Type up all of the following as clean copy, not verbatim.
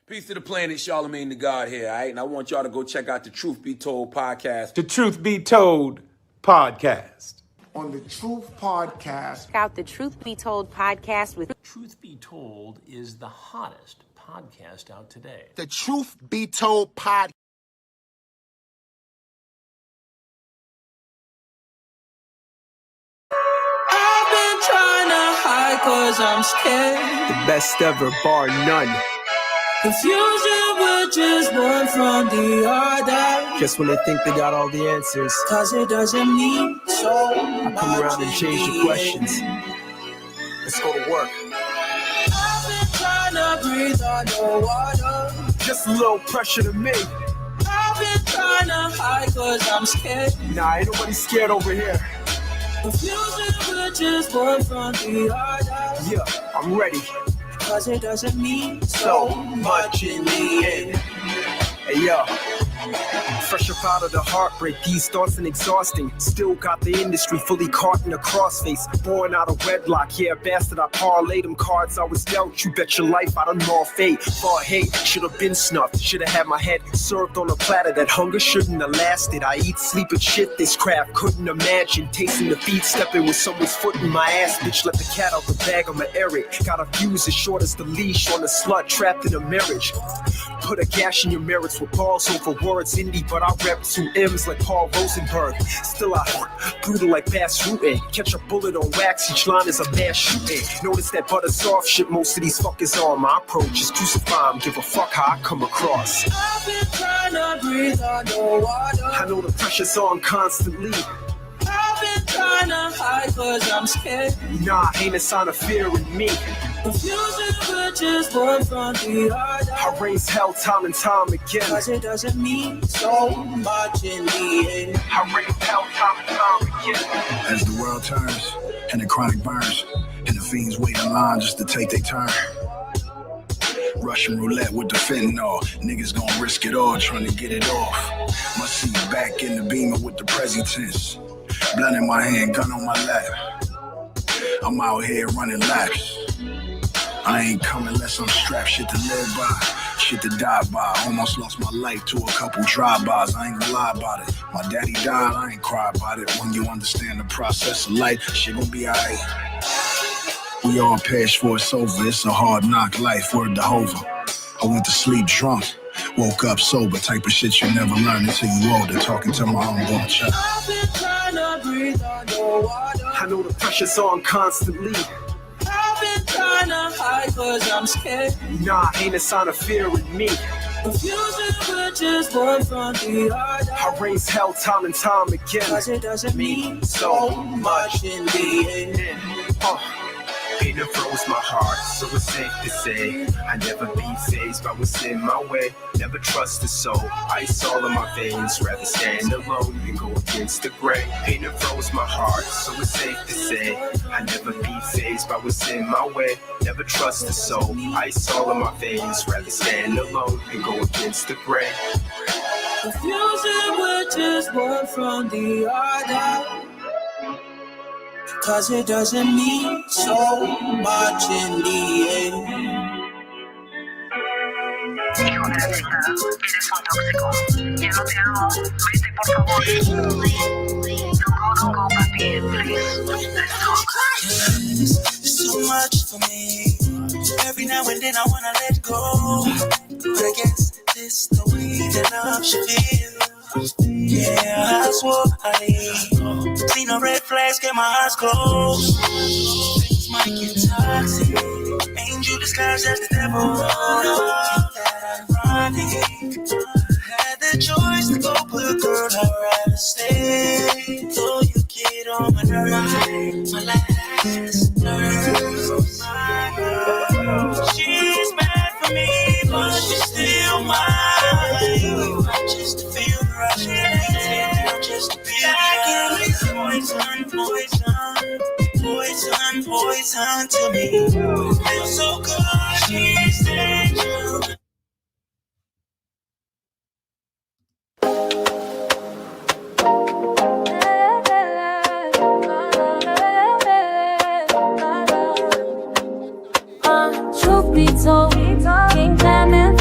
Peace to the planet, Charlemagne the God here, all right? And I want y'all to go check out the Truth Be Told podcast. The Truth Be Told podcast. On the Truth Podcast. Check out the Truth Be Told podcast with Truth Be Told is the hottest podcast out today. The Truth Be Told podcast. I've been trying to hide cause I'm scared. The best ever, bar none. Confusion with just one from the other. Just when they think they got all the answers, Cause it doesn't mean so I come around and change the questions. Let's go to work. I've been trying to breathe underwater. Just a little pressure to me. I've been trying to hide cause I'm scared. Nah, ain't nobody scared over here. Confusion with just one from the other. Yeah, I'm ready. Cause it doesn't mean so much in the end. Hey, yo. Fresh up out of the heartbreak, these thoughts and exhausting. Still got the industry fully caught in a crossface. Born out of wedlock, yeah, bastard, I parlayed them cards I was dealt. You bet your life I done all fate. Far hate, should've been snuffed. Should've had my head served on a platter. That hunger shouldn't have lasted. I eat, sleep, and shit this craft. Couldn't imagine tasting the feet, stepping with someone's foot in my ass. Bitch, let the cat out the bag, I'ma air it. Got a fuse as short as the leash on a slut trapped in a marriage. Put a gash in your merits with balls over words. Indie, but I rep 2 M's like Paul Rosenberg. Still out, brutal like Bass Rutten. Catch a bullet on wax, each line is a mass shooting. Notice that butter soft shit most of these fuckers on. My approach is crucify 'em, give a fuck how I come across. I've been trying to breathe underwater. I know the pressure's on constantly. I've been trying to hide cause I'm scared. Nah, ain't a sign of fear in me. Confusion with just one from the other. I raise hell time and time again. Cause it doesn't mean so much in the end. I raise hell time and time again. As the world turns and the chronic burns and the fiends wait in line just to take their turn. Russian roulette with the fentanyl. Niggas gon' risk it all trying to get it off. My seat back in the Beamer with the presidents. Blunt in my hand, gun on my lap. I'm out here running laps. I ain't coming unless I'm strapped. Shit to live by, shit to die by. Almost lost my life to a couple drive-bys. I ain't gonna lie about it. My daddy died, I ain't cry about it. When you understand the process of life, shit gon' be alright. We all perish for it's over. It's a hard knock life, word to Hova. I went to sleep drunk, woke up sober. Type of shit you never learn until you older. Talking to my unborn child. I've been trying to breathe underwater. I know the pressure's on constantly. I've been trying to hide cause I'm scared. Nah, ain't a sign of fear in me. Confusion with just one from the other. I raise hell time and time again. Cause it doesn't mean so much in the end. Pain that froze my heart, so it's safe to say I never be fazed by what's in my way. Never trust the soul, ice all in my veins. Rather stand alone than go against the grain. Pain that froze my heart, so it's safe to say I never be fazed by what's in my way. Never trust the soul, ice all in my veins. Rather stand alone than go against the grain. Confusion with just one from the other. Cause it doesn't mean so much in the end. Hijo de la chingada, eres un tóxico. Ya no te amo, vete por favor. Don't go, papi, please. Let's talk. It's too much for me. Every now and then I wanna let go. But I guess this the way that love should feel. Yeah, I swore I need. See no red flags, get my eyes closed. Things might get toxic. Angel disguised as the devil. That ironic. Had the choice to go, but girl, I'd rather stay. Though you get on my nerves, my last nerve. My girl, she's mad for me, but she's still mine. Just to feel the rush, just to be poison to me. Feels so good, she's dangerous. Truth be told, King Clement,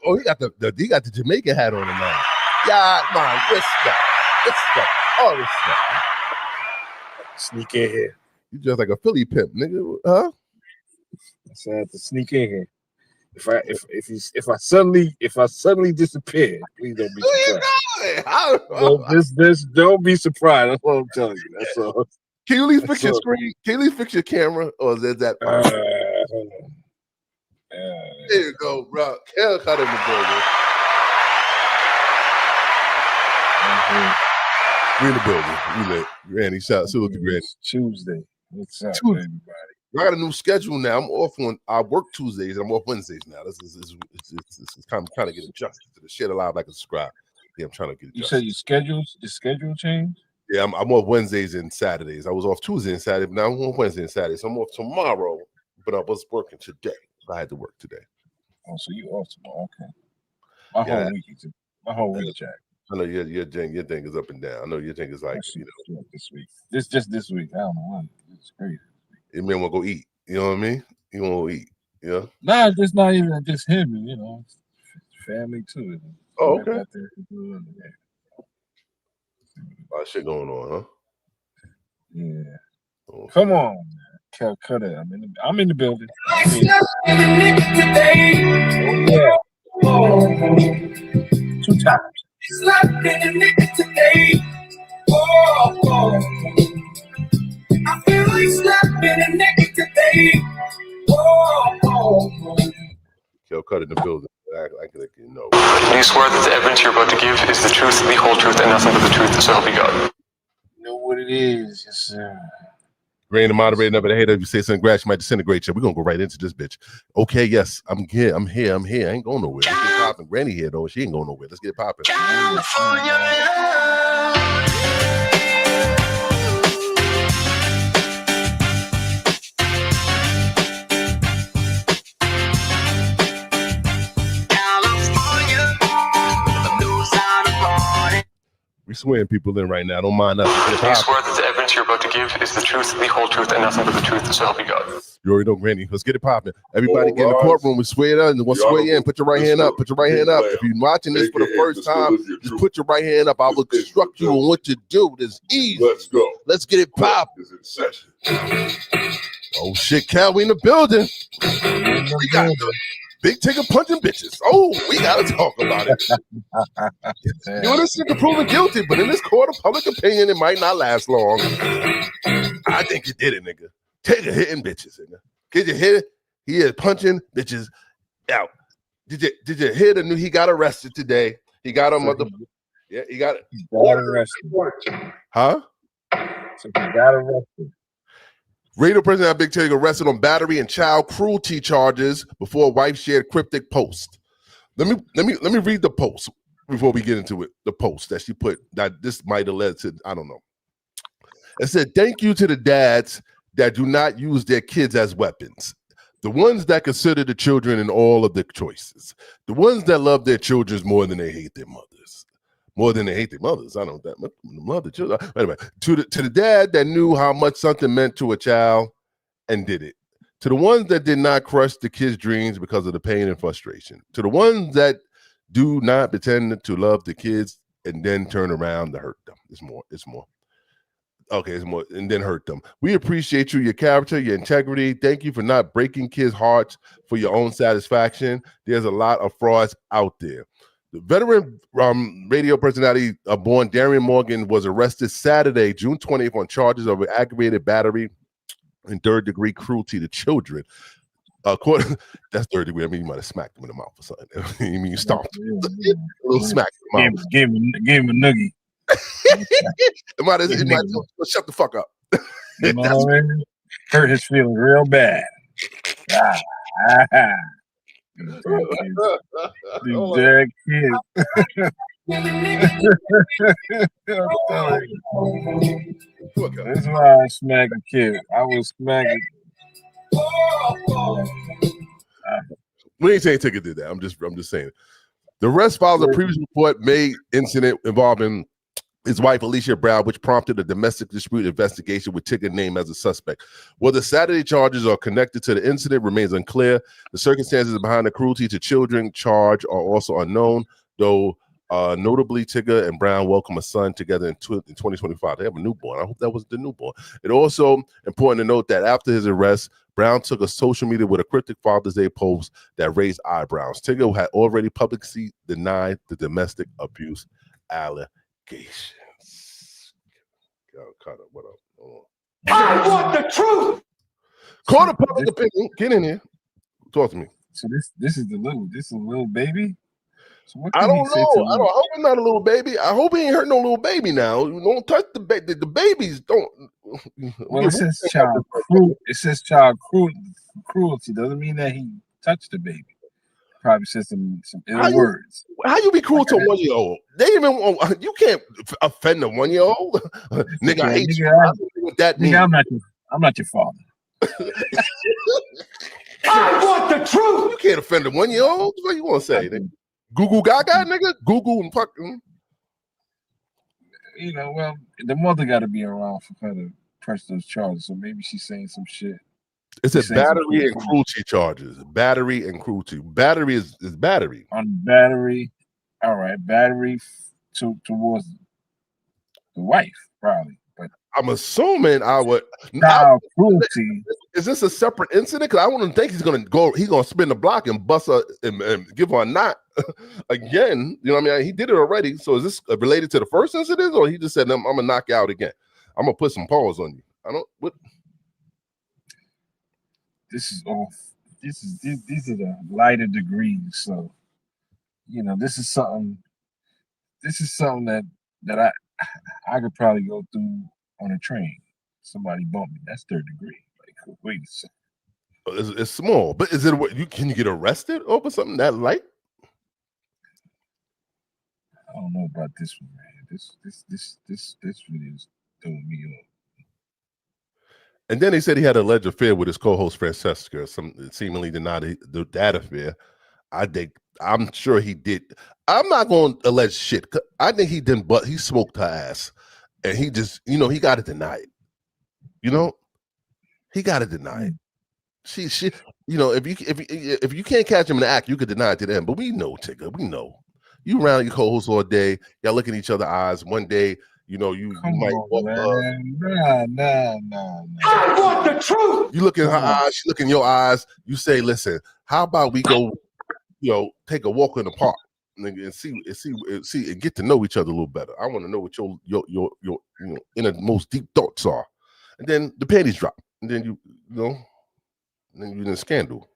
he got the Jamaican hat on tonight. Yeah, man, respect. All respect. Sneak in here. You just like a Philly pimp, nigga, huh? So I have to sneak in here. If I suddenly disappear, please don't be surprised. Don't be surprised. That's what I'm telling you. That's all. Can you at least fix your screen? Can you at least fix your camera? Or is that? There you go, bro. Kel cut in the building. We in the building. We lit. Granny, salute to Granny. Tuesday. What's up, everybody? I got a new schedule now. I'm off on. I work Tuesdays and I'm off Wednesdays now. This is kind of trying to get adjusted to the shit. Alive, like a subscribe. Yeah, I'm trying to get adjusted. You said your schedule changed? Yeah, I'm off Wednesdays and Saturdays. I was off Tuesday and Saturday, but now I'm off Wednesday and Saturday. So I'm off tomorrow, but I was working today. I had to work today. Oh, so you off tomorrow? Okay. My whole week, Jack. I know your thing is up and down. I know your thing is like this week. This week. I don't know why. It's crazy. It man want to go eat. You know what I mean? You want to eat. Yeah. Nah, it's not even just him. You know, it's family too. Oh, okay. A lot of shit going on, huh? Yeah. Oh. Come on, man. Cut it. I'm in the building. Oh, yeah. 2 times. I feel like slapping a nigga today. Kel cut in the building. I can let you know. Do you swear that the evidence you're about to give is the truth, the whole truth, and nothing but the truth, so help you God? You know what it is, yes, sir. Rain, the moderator, never the hater. If you say something grass, you might disintegrate you. We're gonna go right into this bitch. Okay, yes, I'm here. I ain't going nowhere. Let's get popping. Granny here though. She ain't going nowhere. Let's get popping. California love. We swearing people in right now. Don't mind us. Do you swear that the evidence you're about to give is the truth, the whole truth, and nothing but the truth, so help you God? You already know, Granny. Let's get it popping. Everybody get in the courtroom. We swear it and we'll swear you in. Put your right hand up. Put your right hand up. If you're watching this for the first time, just put your right hand up. I will instruct you on what to do. It's easy. Let's go. Let's get it popping. Oh shit, Cal, we in the building. We got the big Tigger punching bitches. Oh, we gotta talk about it. You and this nigga proven guilty, but in this court of public opinion, it might not last long. I think you did it, nigga. Tigger hitting bitches, nigga. Did you hit it? He is punching bitches out. Did you hear the new? He got arrested today. He got a mother. Yeah, he got arrested. Huh? So he got arrested. Radio President Big Tigger arrested on battery and child cruelty charges before wife shared cryptic post. Let me read the post before we get into it. The post that she put that this might have led to, I don't know. It said, "Thank you to the dads that do not use their kids as weapons. The ones that consider the children in all of the choices. The ones that love their children more than they hate their mothers. More than they hate their mothers. I don't know that. Love the children. Anyway, to the dad that knew how much something meant to a child and did it. To the ones that did not crush the kids' dreams because of the pain and frustration. To the ones that do not pretend to love the kids and then turn around to hurt them. It's more. Okay, it's more, and then hurt them. We appreciate you, your character, your integrity. Thank you for not breaking kids' hearts for your own satisfaction. There's a lot of frauds out there." The veteran radio personality born Darian Morgan was arrested Saturday, June 20th, on charges of aggravated battery and third-degree cruelty to children. That's third degree. I mean, you might have smacked him in the mouth or something. I mean, you stomped him. A little smack in the mouth. Gave him a noogie. It might shut the fuck up. You know what I mean? Hurt his feelings real bad. You dead kid. That's why I smack a kid. I was smacking. We ain't saying Tigger did that. I'm just saying. The arrest follows a previous report made incident involving his wife, Alicia Brown, which prompted a domestic dispute investigation with Tigger named as a suspect. Whether Saturday charges are connected to the incident remains unclear. The circumstances behind the cruelty to children charge are also unknown, though notably Tigger and Brown welcome a son together in 2025. They have a newborn. I hope that was the newborn. It also important to note that after his arrest, Brown took a social media with a cryptic Father's Day post that raised eyebrows. Tigger had already publicly denied the domestic abuse allegations. Cut up. What up? I want the truth. Court of public opinion. Get in here. Talk to me. So this is a little baby. So what I can don't he say know. to I hope it's not a little baby. I hope he ain't hurt no little baby now. Don't touch the baby. The babies don't. Well, it says child cruelty. It says child cruelty. Doesn't mean that he touched the baby. Probably said some ill words. How you be cruel to a 1-year-old? They even you can't offend a 1-year-old. Nigga, I hate you. I don't know what that means. I'm not your father. I want the truth. You can't offend a 1-year-old. What you want to say? Google Gaga, nigga. Google and fucking. You know, well, the mother got to be around for her to press those charges. So maybe she's saying some shit. It's a battery and cruelty charges. Battery and cruelty. Battery is battery. On battery, all right. Battery towards the wife, probably. But I'm assuming cruelty. Is this a separate incident? Because I wouldn't think he's gonna spin the block and bust her and give her a knot again. You know what I mean? He did it already. So is this related to the first incident, or he just said, I'm gonna knock you out again? I'm gonna put some paws on you. I don't what. These are the lighter degrees. So, you know, this is something that I could probably go through on a train. Somebody bumped me. That's 3rd degree. Like, wait a second. It's small, but is it can you get arrested over something that light? I don't know about this one, man. This really is throwing me off. And then he said he had an alleged affair with his co-host Francesca. Seemingly denied that affair. I'm sure he did. I'm not going to allege shit. I think he didn't, but he smoked her ass, and he just, he got to deny it. He got to deny it. She, if you can't catch him in the act, you could deny it to them. But we know, Tigger, we know. You around your co-host all day. Y'all look at each other's eyes. One day, you might walk Nah. I want the truth. You look in her eyes, she look in your eyes. You say, "Listen, how about we go, take a walk in the park and see and get to know each other a little better. I want to know what your innermost deep thoughts are." And then the panties drop, and then then you in a scandal.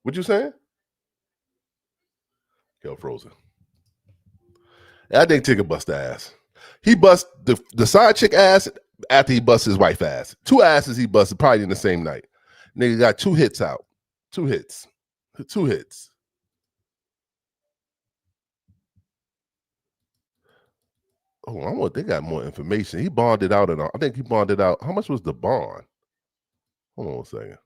What you saying? Kel frozen. I think Tigger bust the ass. He bust the side chick ass after he bust his wife ass. 2 asses he busted probably in the same night. Nigga got 2 hits out. 2 hits. 2 hits. Oh, they got more information. He bonded out, and I think he bonded out. How much was the bond? Hold on a second.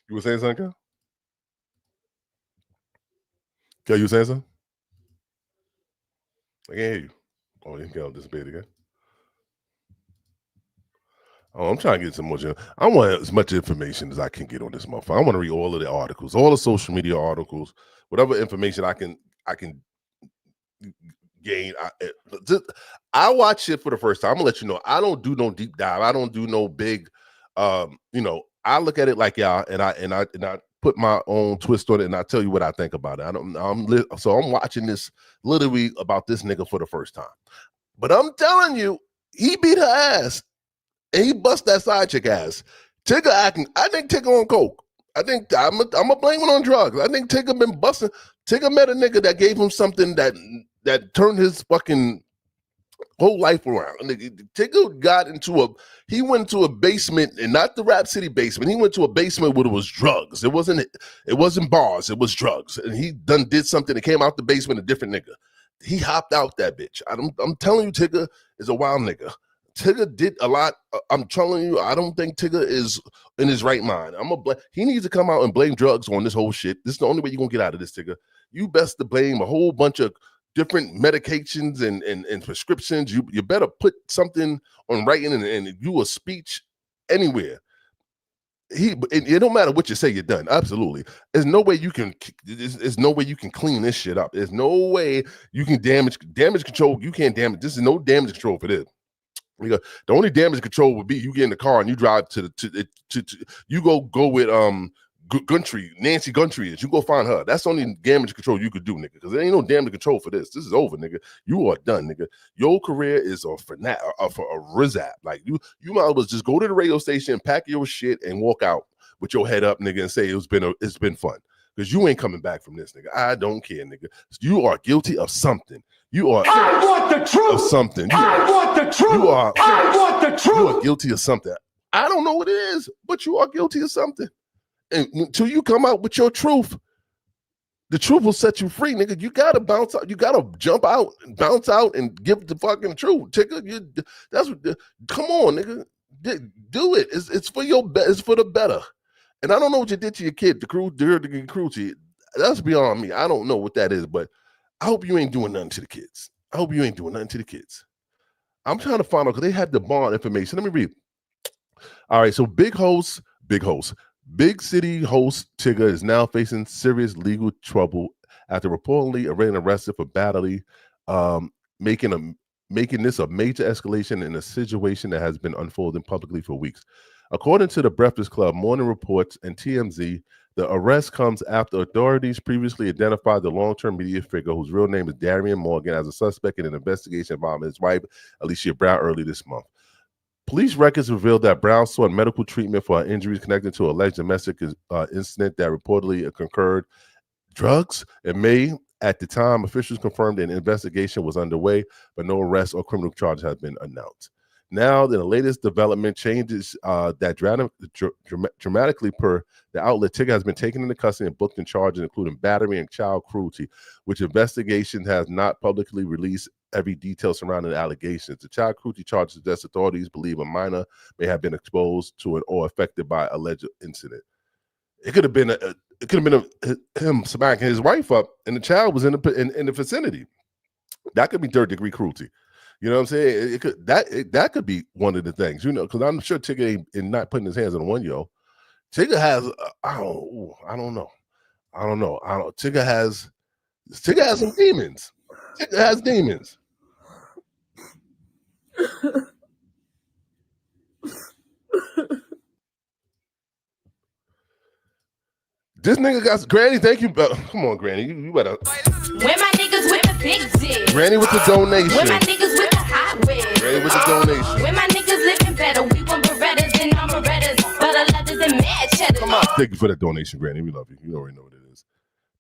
You were saying something, Kel? Kel, you were saying something? I can't hear you. Oh, you Kel disappeared again. Oh, I'm trying to get some more. I want as much information as I can get on this motherfucker. I want to read all of the articles, all the social media articles, whatever information I can gain. I watch it for the first time. I'm gonna let you know. I don't do no deep dive. I don't do no big. I look at it like y'all, and I put my own twist on it, and I tell you what I think about it. I'm watching this literally about this nigga for the first time. But I'm telling you, he beat her ass. And he bust that side chick ass. Tigger acting. I think Tigger on coke. I think I'm a blame it on drugs. I think Tigger been busting. Tigger met a nigga that gave him something that turned his fucking Whole life around. Tigger he went to a basement, and not the Rap City basement. He went to a basement where it was drugs. It wasn't bars, it was drugs. And he did something that came out the basement a different nigga. He hopped out that bitch. I'm telling you, Tigger is a wild nigga. Tigger did a lot. I'm telling you, I don't think Tigger is in his right mind. He needs to come out and blame drugs on this whole shit. This is the only way you're gonna get out of this, Tigger. You best to blame a whole bunch of different medications and prescriptions. You better put something on writing and do a speech anywhere. It don't matter what you say, you're done. Absolutely. There's no way you can clean this shit up. There's no way you can damage control. You can't damage. This is no damage control for this. The only damage control would be you get in the car and you drive you go with Nancy Guntry is. You go find her. That's the only damage control you could do, nigga. Because there ain't no damage control for this. This is over, nigga. You are done, nigga. Your career is for a rizap. Like you might as well just go to the radio station, pack your shit, and walk out with your head up, nigga, and say it's been fun. Because you ain't coming back from this, nigga. I don't care, nigga. You are guilty of something. I want the truth. Of something. I want the truth. I want the truth. You are guilty of something. I don't know what it is, but you are guilty of something. And until you come out with your truth, the truth will set you free, nigga. You gotta bounce out. You gotta jump out, bounce out, and give the fucking truth, Tigger. Come on, nigga. Do it. It's for your it's for the better. And I don't know what you did to your kid, the cruelty. That's beyond me. I don't know what that is, but I hope you ain't doing nothing to the kids. I'm trying to find out because they had the bond information. Let me read. All right, so Big City host Tigger is now facing serious legal trouble after reportedly arrested for battery, making this a major escalation in a situation that has been unfolding publicly for weeks. According to the Breakfast Club, Morning Reports, and TMZ, the arrest comes after authorities previously identified the long-term media figure, whose real name is Darian Morgan, as a suspect in an investigation involving his wife, Alicia Brown, early this month. Police records revealed that Brown sought medical treatment for her injuries connected to an alleged domestic incident that reportedly concurred drugs. In May, at the time, officials confirmed an investigation was underway, but no arrest or criminal charge has been announced. Now, the latest development changes that dramatically per the outlet, Tigger has been taken into custody and booked in charges, including battery and child cruelty, which investigation has not publicly released every detail surrounding the allegations. The child cruelty charges suggest authorities believe a minor may have been exposed to it or affected by alleged incident. It could have been him smacking his wife up, and the child was in the vicinity. That could be third-degree cruelty. You know what I'm saying? That could be one of the things, you know, because I'm sure Tigger ain't not putting his hands on one yo. Tigger has I don't know. Tigger has some demons. Tigger has demons. This nigga got Granny. Thank you. Come on, Granny. You better. Where my niggas with the big zip? Granny with the donation. Where my niggas with the hot whip? Granny with the donation. Where my niggas living better? We want Berettas and non-Berettas, butter leathers and mad cheddar. Come on. Thank you for that donation, Granny. We love you. You already know what it is.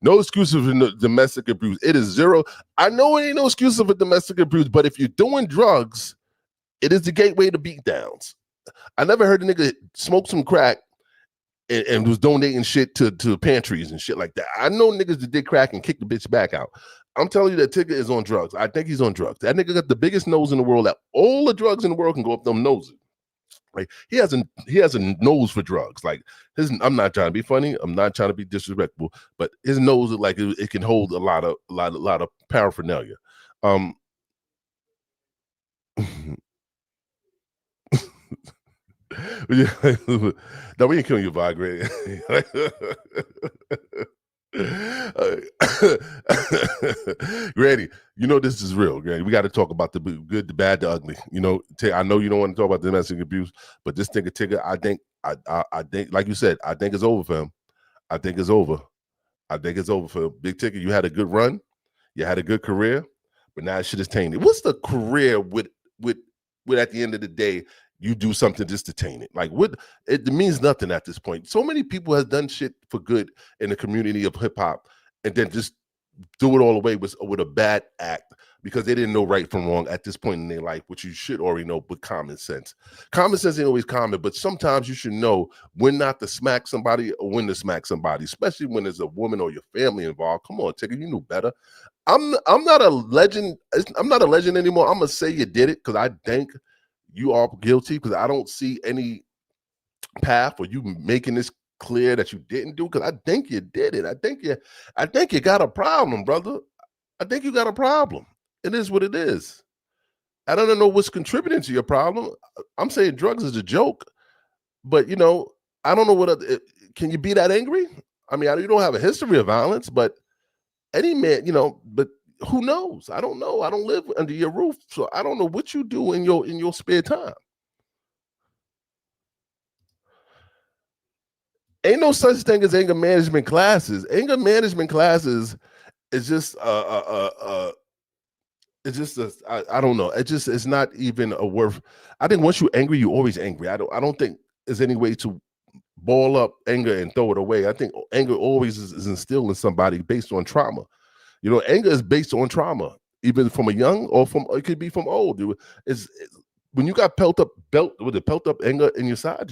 No excuses for domestic abuse. It is zero. I know it ain't no excuses for domestic abuse, but if you're doing drugs, it is the gateway to beatdowns. I never heard a nigga smoke some crack and was donating shit to pantries and shit like that. I know niggas that did crack and kicked the bitch back out. I'm telling you that Tigger is on drugs. I think he's on drugs. That nigga got the biggest nose in the world. That all the drugs in the world can go up them noses. Like he has a nose for drugs. Like I'm not trying to be funny. I'm not trying to be disrespectful, but his nose is like it can hold a lot of paraphernalia. No, we ain't killing your vibe, Granny. Granny, you know this is real, Granny. We got to talk about the good, the bad, the ugly. You know, I know you don't want to talk about domestic abuse, but this thing of Tigger, I think, like you said, I think it's over for him. I think it's over for Big Tigger. You had a good run, you had a good career, but now shit is tainted. What's the career with at the end of the day? You do something just to taint it. Like it means nothing at this point. So many people have done shit for good in the community of hip hop and then just do it all away with a bad act because they didn't know right from wrong at this point in their life, which you should already know with common sense. Common sense ain't always common, but sometimes you should know when not to smack somebody or when to smack somebody, especially when there's a woman or your family involved. Come on, Tigger, you knew better. I'm not a legend. I'm not a legend anymore. I'm gonna say you did it because I think you are guilty because I don't see any path for you making this clear that you didn't do because I think you did it. I think you got a problem, brother. I think you got a problem. It is what it is. I don't know what's contributing to your problem. I'm saying drugs is a joke, but I don't know what can you be that angry? I mean, you don't have a history of violence, but any man, but who knows? I don't know. I don't live under your roof, so I don't know what you do in your spare time. Ain't no such thing as anger management classes. Anger management classes is just it's just I don't know. It's not even a worth. I think once you're angry, you're always angry. I don't think there's any way to ball up anger and throw it away. I think anger always is instilled in somebody based on trauma. Anger is based on trauma, even from a young or it could be from old. It's when you got pelt up anger in your side,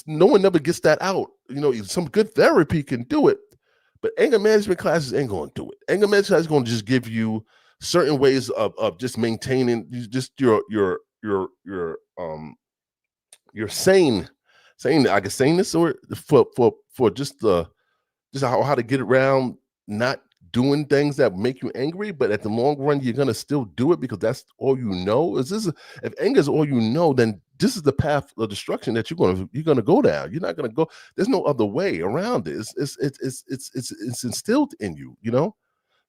no one never gets that out. Some good therapy can do it, but anger management classes ain't going to do it. Anger management class is going to just give you certain ways of just maintaining just your sane, I guess saneness or for just how to get around not doing things that make you angry, but at the long run you're gonna still do it because that's all you know. If anger is all you know, then this is the path of destruction that you're gonna go down. You're not gonna go. There's no other way around it. It's instilled in you.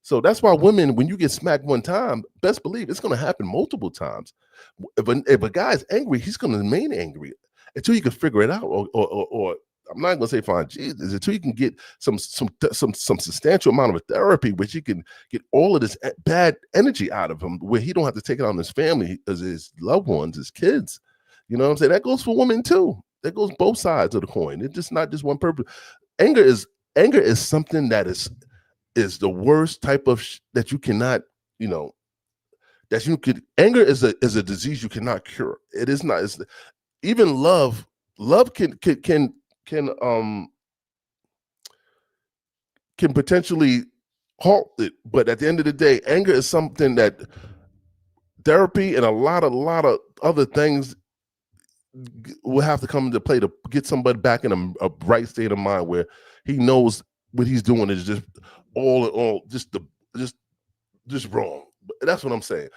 So that's why women, when you get smacked one time, best believe it's gonna happen multiple times. If a guy's angry, he's gonna remain angry until you can figure it out, or I'm not gonna say find Jesus until you can get some substantial amount of therapy, which you can get all of this bad energy out of him, where he don't have to take it on his family, his loved ones, his kids. You know what I'm saying? That goes for women too. That goes both sides of the coin. It's just not just one purpose. Anger is something that is the worst type of that you cannot, that you could. Anger is a disease you cannot cure. It is not. Even love can potentially halt it, but at the end of the day, anger is something that therapy and a lot of other things will have to come into play to get somebody back in a right state of mind where he knows what he's doing is just all just wrong. That's what I'm saying.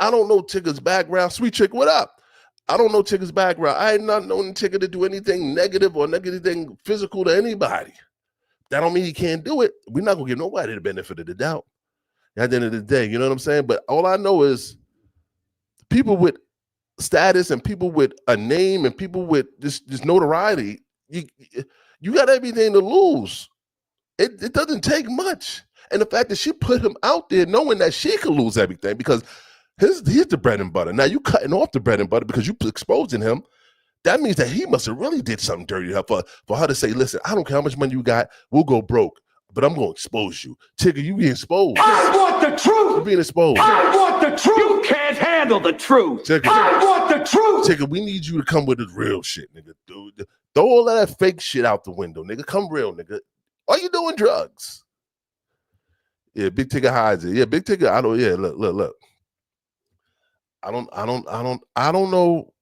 I don't know Tigger's background. Sweet chick, what up? I don't know Tigger's background. I ain't not known Tigger to do anything negative or anything physical to anybody. That don't mean he can't do it. We're not gonna give nobody the benefit of the doubt. At the end of the day, you know what I'm saying? But all I know is people with status and people with a name and people with this notoriety, you got everything to lose. It doesn't take much. And the fact that she put him out there knowing that she could lose everything because here's the bread and butter. Now you cutting off the bread and butter because you exposing him. That means that he must have really did something dirty for her to say, listen, I don't care how much money you got, we'll go broke, but I'm going to expose you. Tigger, you being exposed. I want the truth. You're being exposed. I want the truth. You can't handle the truth. Tigger, I want the truth. Tigger, we need you to come with the real shit, nigga. Dude, throw all that fake shit out the window, nigga. Come real, nigga. Are you doing drugs? Yeah, Big Tigger hides it. Yeah, Big Tigger, I don't, yeah, look. I don't know.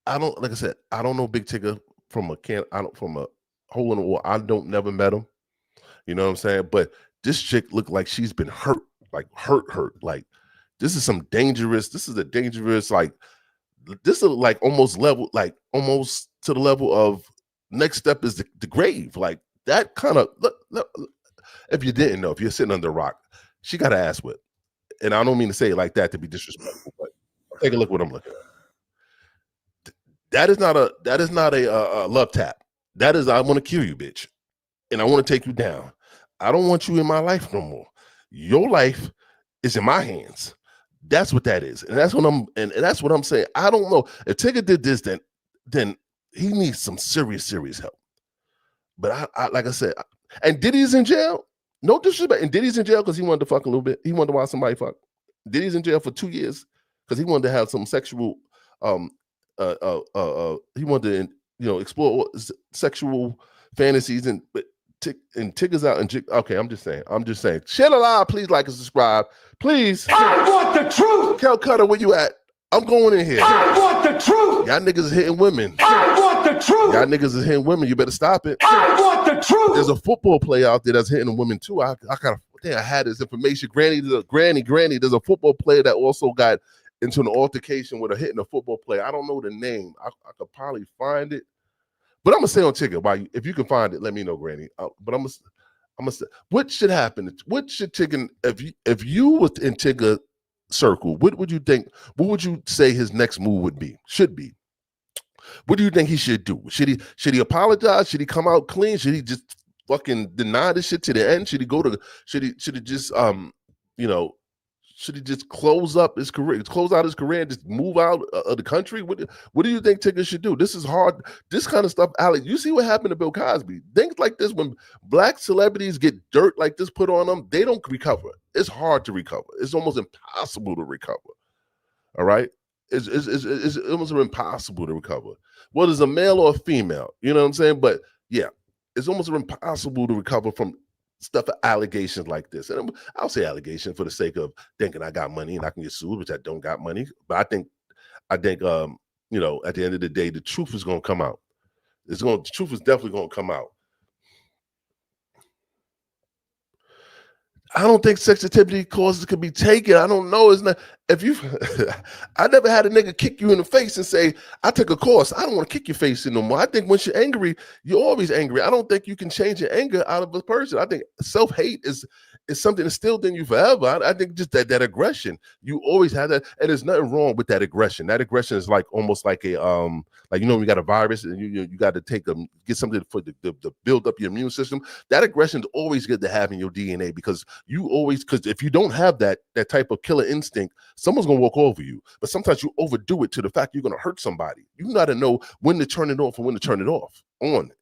Like I said, I don't know Big Tigger from a hole in the wall. I don't never met him. You know what I'm saying? But this chick looked like she's been hurt, like hurt. Like this is a dangerous, like this is like almost to the level of next step is the grave. Like that kind of look, if you didn't know, if you're sitting under a rock, she got her ass whipped. And I don't mean to say it like that to be disrespectful, but take a look what I'm looking at. That is not a love tap. That is, I want to kill you, bitch. And I want to take you down. I don't want you in my life no more. Your life is in my hands. That's what that is. And that's what I'm saying. I don't know. If Tigger did this, then he needs some serious help. But I like I said, And Diddy's in jail. No disrespect. And Diddy's in jail because he wanted to fuck a little bit. He wanted to watch somebody fuck. Diddy's in jail for 2 years because he wanted to have some sexual. He wanted to explore sexual fantasies and Tigger's out and okay. I'm just saying. Share the live. Please like and subscribe. Please. I want the truth. Kel Cutter, where you at? I'm going in here. I want the truth. Y'all niggas is hitting women. I want the truth. Y'all niggas is hitting women. You better stop it. I want the truth. There's a football player out there that's hitting women too. I had this information. Granny. There's a football player that also got into an altercation with hitting a football player. I don't know the name. I could probably find it, but I'm gonna say on Tigger. If you can find it, let me know, Granny. But I'm gonna say, what should happen? What should Tigger? If you was in Tigger circle, what would you think? What would you say his next move should be? What do you think he should do? Should he apologize? Should he come out clean? Should he just fucking deny this shit to the end? Should he just close out his career and just move out of the country? What do you think Tigger should do? This is hard. This kind of stuff, Alex, you see what happened to Bill Cosby. Things like this, when black celebrities get dirt like this put on them, they don't recover. It's hard to recover. It's almost impossible to recover. All right? It's almost impossible to recover. Whether it's a male or a female, you know what I'm saying? But yeah, it's almost impossible to recover from stuff, allegations like this. And I'll say allegation for the sake of thinking I got money and I can get sued, which I don't got money. But I think at the end of the day, the truth is going to come out. The truth is definitely going to come out. I don't think sensitivity courses can be taken. I don't know. It's not I never had a nigga kick you in the face and say, I took a course. I don't want to kick your face in no more. I think once you're angry, you're always angry. I don't think you can change your anger out of a person. I think self-hate is something instilled in you forever. I think just that aggression, you always have that, and there's nothing wrong with that aggression. That aggression is like almost like a you got a virus and you got to get something for to build up your immune system. That aggression is always good to have in your DNA because if you don't have that type of killer instinct, someone's gonna walk over you. But sometimes you overdo it to the fact you're gonna hurt somebody. You gotta know when to turn it off and when to turn it off on.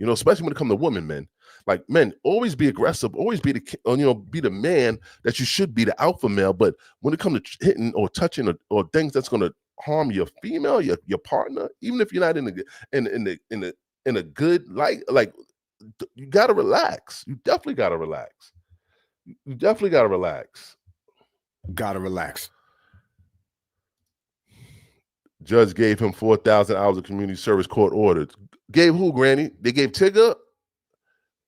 Especially when it comes to women, men. Like men, always be aggressive, always be the man that you should be, the alpha male. But when it comes to hitting or touching or things that's gonna harm your female, your partner, even if you're not in a good light, like you gotta relax. You definitely gotta relax. Gotta relax. Judge gave him 4,000 hours of community service court ordered. Gave who, Granny? They gave Tigger?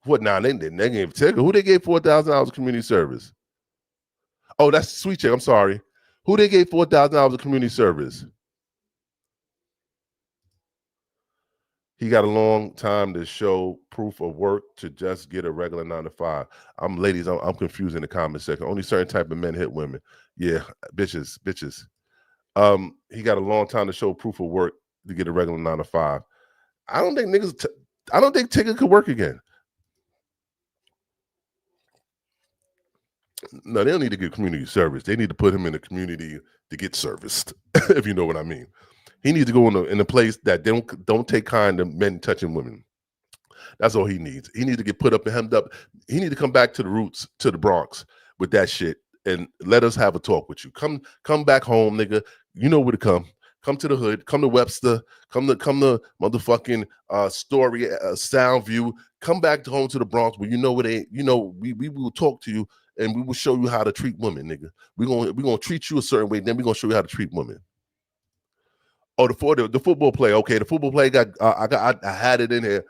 What? Nah, they didn't. They gave Tigger. Who they gave 4,000 hours of community service? Oh, that's Sweet Chick. I'm sorry. Who they gave 4,000 hours of community service? He got a long time to show proof of work to just get a regular 9 to 5. I'm confused in the comment section. Only certain type of men hit women. Yeah, bitches. He got a long time to show proof of work to get a regular 9 to 5. I don't think Tigger could work again. No, they don't need to get community service. They need to put him in the community to get serviced, if you know what I mean. He needs to go in a place that they don't take kind to men touching women. That's all he needs. He needs to get put up and hemmed up. He needs to come back to the roots, to the Bronx with that shit, and let us have a talk with you. Come back home, nigga. You know where to come. Come to the hood. Come to Webster. Come to motherfucking Story, Soundview. Come back home to the Bronx where we will talk to you and we will show you how to treat women, nigga. We're gonna treat you a certain way, then we're gonna show you how to treat women. Oh, the football player. Okay, the football player I had it in here.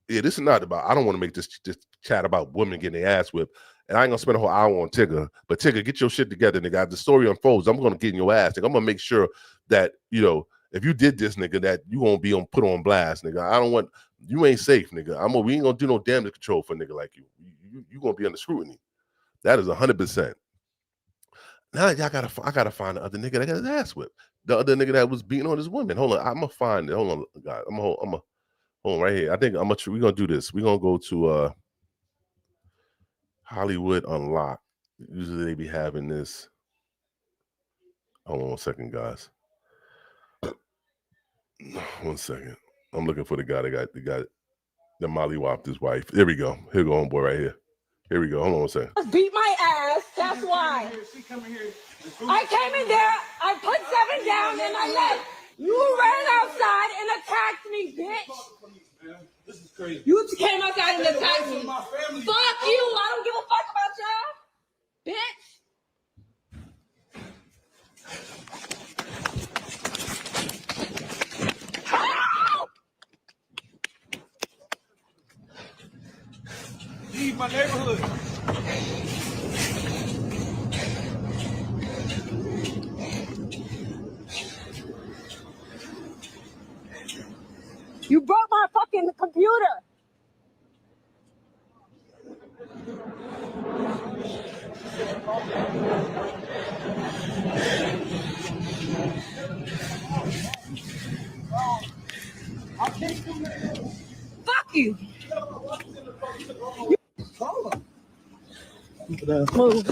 Yeah, this is not about. I don't want to make this chat about women getting their ass whipped. And I ain't gonna spend a whole hour on Tigger. But Tigger, get your shit together, nigga. As the story unfolds, I'm gonna get in your ass, nigga. I'm gonna make sure that if you did this, nigga, that you won't be put on blast, nigga. I don't want you ain't safe, nigga. We ain't gonna do no damage control for a nigga like you. You gonna be under scrutiny. That is 100%. Now I gotta find the other nigga that got his ass whipped. The other nigga that was beating on his women. Hold on, I'm gonna find it. Hold on, guys. I'm hold on right here. I think we're gonna do this. We're gonna go to Hollywood Unlocked. Usually they be having this. Hold on 1 second, guys. 1 second. I'm looking for the guy that got The Molly whopped his wife. Here we go. Here go homeboy right here. Here we go. Hold on a second. Beat my ass. That's why. I came in there. I put 7 down and I left. You ran outside and attacked me, bitch. This is crazy. You came outside and attacked me. Fuck you. I don't give a fuck about y'all, bitch. Leave my neighborhood. You broke my fucking computer. Fuck you. Move.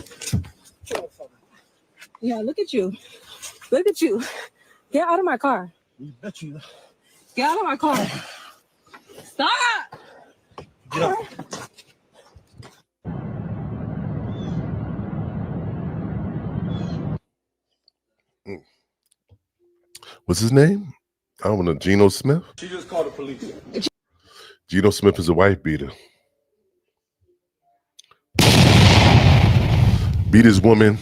Yeah, look at you. Look at you. Get out of my car. Get out of my car. Stop. Get up. What's his name? I don't know. Geno Smith? She just called the police. Geno Smith is a wife beater. Beat his woman.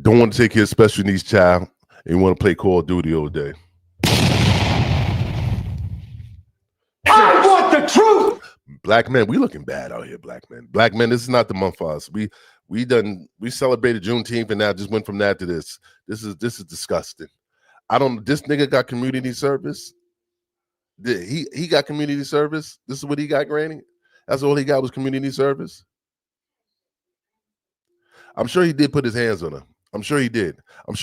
Don't want to take care of special needs child. And want to play Call of Duty all day. I want the truth. Black men, we looking bad out here, black men. Black men, this is not the month for us. We celebrated Juneteenth and now just went from that to this. This is disgusting. This nigga got community service. He got community service. This is what he got, Granny. That's all he got was community service. I'm sure he did put his hands on her. I'm sure he did. He's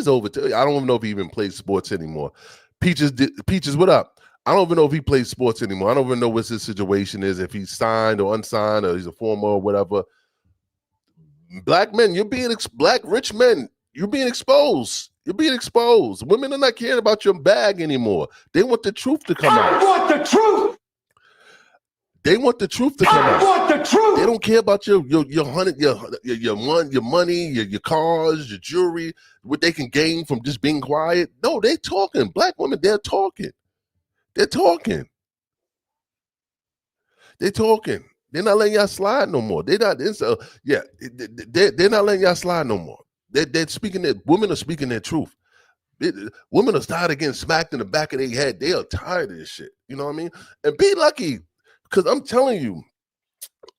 over. I don't even know if he even plays sports anymore. Peaches, what up? I don't even know if he plays sports anymore. I don't even know what his situation is, if he's signed or unsigned or he's a former or whatever. Black men, black rich men, you're being exposed. You're being exposed. Women are not caring about your bag anymore. They want the truth to come out. I want the truth. They want the truth to come out. I want the truth. They don't care about your money, your cars, your jewelry, what they can gain from just being quiet. No, they talking. Black women, they're talking. They're talking. They're talking. They're not letting y'all slide no more. They're not letting y'all slide no more. They're speaking their women are speaking their truth. Women are tired of getting smacked in the back of their head. They are tired of this shit. You know what I mean? And be lucky, because I'm telling you,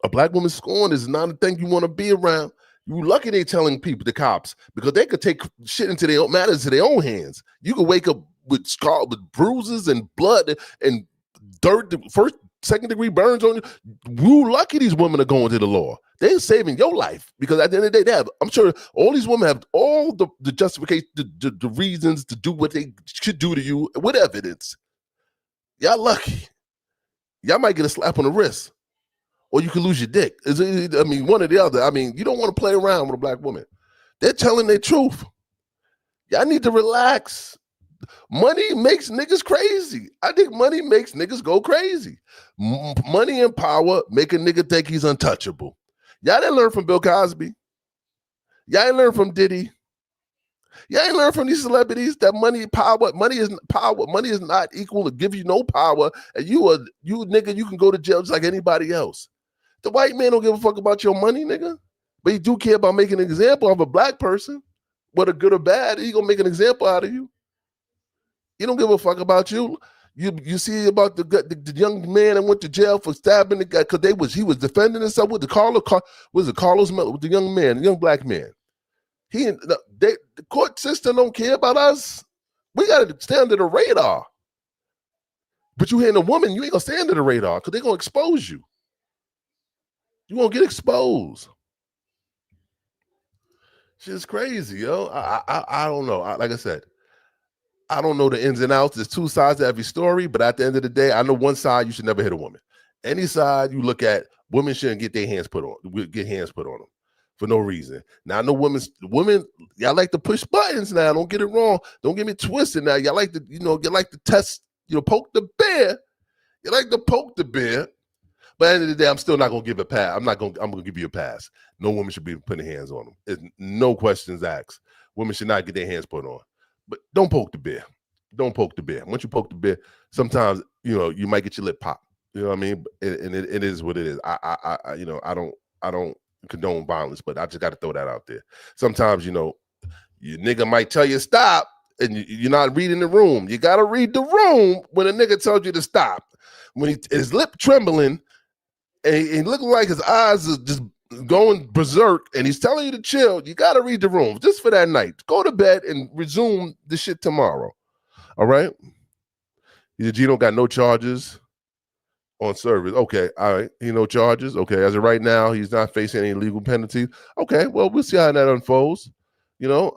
a black woman scorned is not a thing you want to be around. You lucky they telling people, the cops, because they could take shit into their own matters to their own hands. You could wake up with bruises and blood and dirt, second degree burns on you. You lucky these women are going to the law. They're saving your life, because at the end of the day, I'm sure all these women have all the justification, the reasons to do what they should do to you with evidence. Y'all lucky. Y'all might get a slap on the wrist, or you could lose your dick. One or the other. You don't want to play around with a black woman. They're telling their truth. Y'all need to relax. Money makes niggas crazy. I think money makes niggas go crazy. Money and power make a nigga think he's untouchable. Y'all didn't learn from Bill Cosby. Y'all didn't learn from Diddy. Y'all ain't learn from these celebrities that money is not equal to give you no power, and you nigga, you can go to jail just like anybody else. The white man don't give a fuck about your money, nigga, but he do care about making an example of a black person, whether good or bad. He gonna make an example out of you. He don't give a fuck about you. You see about the young man that went to jail for stabbing the guy because he was defending himself with Carlos Miller, with the young man, the young black man. The court system don't care about us. We got to stay under the radar. But you hitting a woman, you ain't gonna stay under the radar because they're gonna expose you. You gonna get exposed. Shit's crazy, yo. I don't know. Like I said, I don't know the ins and outs. There's two sides to every story, but at the end of the day, I know one side, you should never hit a woman. Any side you look at, women shouldn't get hands put on them for no reason. Now I know women, y'all like to push buttons now. Don't get it wrong. Don't get me twisted now. Y'all like to, you like to test, poke the bear. You like to poke the bear. But at the end of the day, I'm still not gonna give a pass. I'm gonna give you a pass. No woman should be putting hands on them. It's no questions asked. Women should not get their hands put on. But don't poke the bear. Don't poke the bear. Once you poke the bear, sometimes you might get your lip pop. You know what I mean? And it is what it is. I don't condone violence, but I just got to throw that out there. Sometimes your nigga might tell you stop, and you're not reading the room. You got to read the room when a nigga tells you to stop. When his lip trembling. And he looking like his eyes are just going berserk, and he's telling you to chill. You got to read the room just for that night. Go to bed and resume the shit tomorrow. All right? Gino got no charges on service. Okay, all right. He no charges. Okay, as of right now, he's not facing any legal penalties. Okay, well, we'll see how that unfolds. I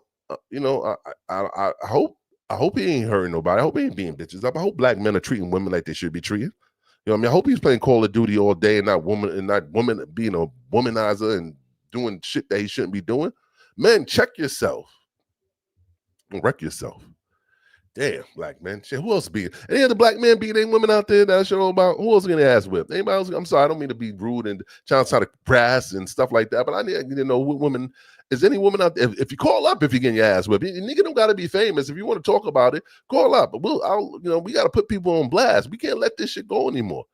hope he ain't hurting nobody. I hope he ain't being bitches up. I hope black men are treating women like they should be treated. You know what I mean? I hope he's playing Call of Duty all day and not woman being a womanizer and doing shit that he shouldn't be doing. Men, check yourself. Don't wreck yourself. Damn, black men. Shit, who else being? Any other black men beating any women out there that I should know about? Who else getting ass whipped? Anybody else? I'm sorry, I don't mean to be rude and trying to brass and stuff like that, but I need to know what women. Is any woman out there? If you call up, if you're getting your ass whipped, you nigga don't got to be famous. If you want to talk about it, call up. But we got to put people on blast. We can't let this shit go anymore.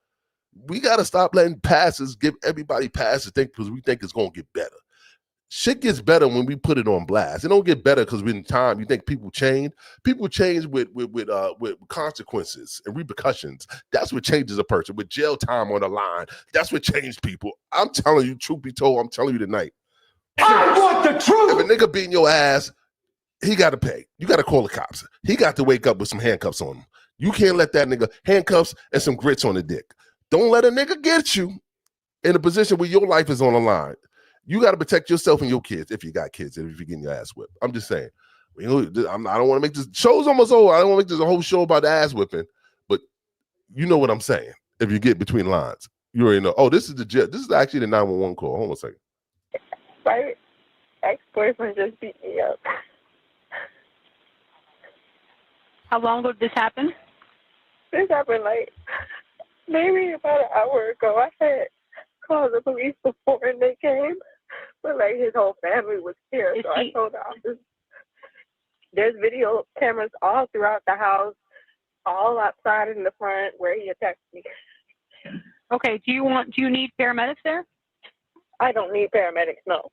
We got to stop letting passes give everybody passes because we think it's going to get better. Shit gets better when we put it on blast. It don't get better because in time you think people change. People change with consequences and repercussions. That's what changes a person. With jail time on the line, that's what changed people. I'm telling you, truth be told, I'm telling you tonight. I want the truth. If a nigga beating your ass, he got to pay. You got to call the cops. He got to wake up with some handcuffs on him. You can't let that nigga handcuffs and some grits on the dick. Don't let a nigga get you in a position where your life is on the line. You got to protect yourself and your kids if you got kids and if you're getting your ass whipped. I'm just saying. I don't want to make this show's almost over. I don't want to make this a whole show about the ass whipping, but you know what I'm saying. If you get between lines, you already know. Oh, this is the jet. This is actually the 911 call. Hold on a second. My ex-boyfriend just beat me up. How long ago did this happen? This happened maybe about an hour ago. I had called the police before and they came, but his whole family was here. So I told the officer, there's video cameras all throughout the house, all outside in the front where he attacked me. Okay, do you need paramedics there? I don't need paramedics, no.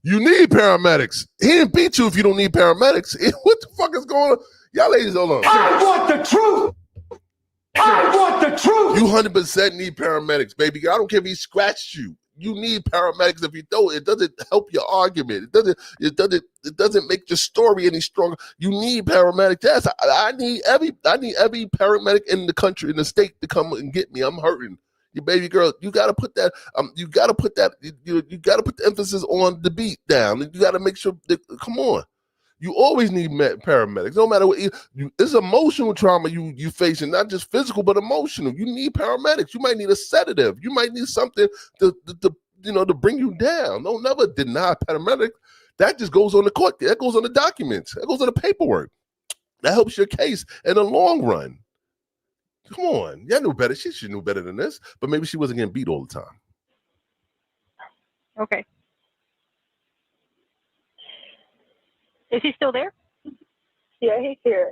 You need paramedics. He didn't beat you if you don't need paramedics. What the fuck is going on? Y'all ladies, hold on. I want the truth. I want the truth. You 100% need paramedics, baby. I don't care if he scratched you. You need paramedics. If you don't, it doesn't help your argument. It doesn't make your story any stronger. You need paramedics. Yes, I need every paramedic in the country, in the state, to come and get me. I'm hurting. Your baby girl, you gotta put that. You gotta put the emphasis on the beat down. You gotta make sure that, come on. You always need paramedics. No matter what, it's emotional trauma you facing, not just physical, but emotional. You need paramedics. You might need a sedative. You might need something to bring you down. Don't never deny paramedic. That just goes on the court. That goes on the documents. That goes on the paperwork. That helps your case in the long run. Come on, y'all knew better. She knew better than this, but maybe she wasn't getting beat all the time. Okay. Is he still there? Yeah, he's here.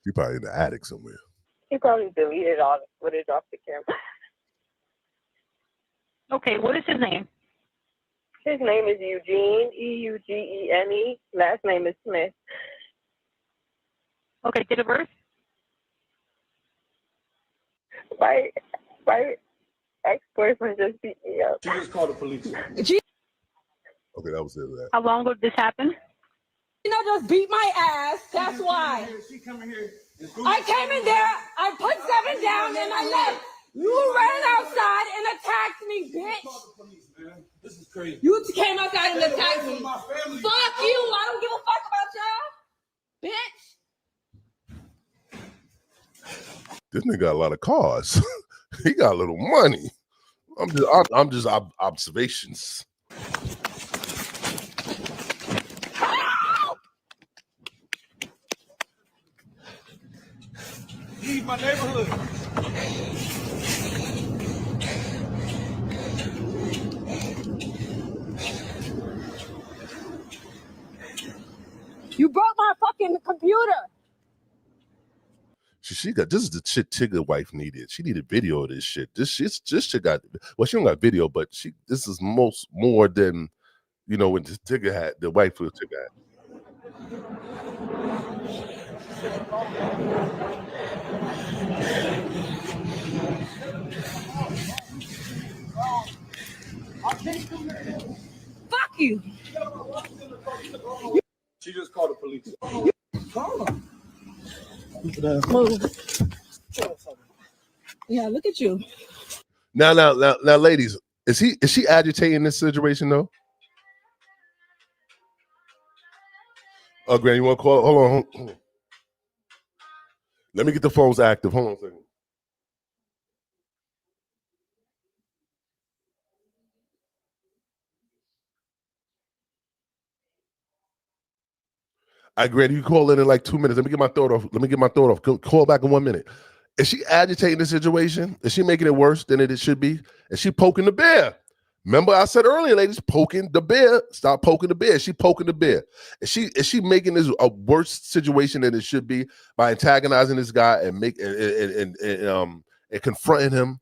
He probably in the attic somewhere. He probably deleted all the footage off the camera. Okay, what is his name? His name is Eugene, Eugene. Last name is Smith. Okay, date of birth? My ex-boyfriend just beat me up. She just called the police. Okay, that was it. How long ago did this happen? Just beat my ass. That's why. She coming here. I came in there, I put 7 down, and I left. You ran outside and attacked me, bitch. This is crazy. You came outside and attacked me. Fuck you. I don't give a fuck about y'all. Bitch. This nigga got a lot of cars. He got a little money. I'm just observations. Leave my neighborhood. You broke my fucking computer. She got, this is the shit Tigger wife needed. She needed video of this shit. This shit got, well, she don't got video, but this is more than, you know, when Tigger had, the wife of Tigger had. Fuck you. She just called the police. Call them. Move. Yeah, look at you. Now, ladies, is she agitating this situation though? Oh, Granny, you want to call? Hold on. Let me get the phones active. Hold on a second. I Granny, you call in like 2 minutes. Let me get my thought off. Call back in 1 minute. Is she agitating the situation? Is she making it worse than it should be? Is she poking the bear? Remember I said earlier, ladies, poking the bear. Stop poking the bear. Is she poking the bear? Is she making this a worse situation than it should be by antagonizing this guy and confronting him?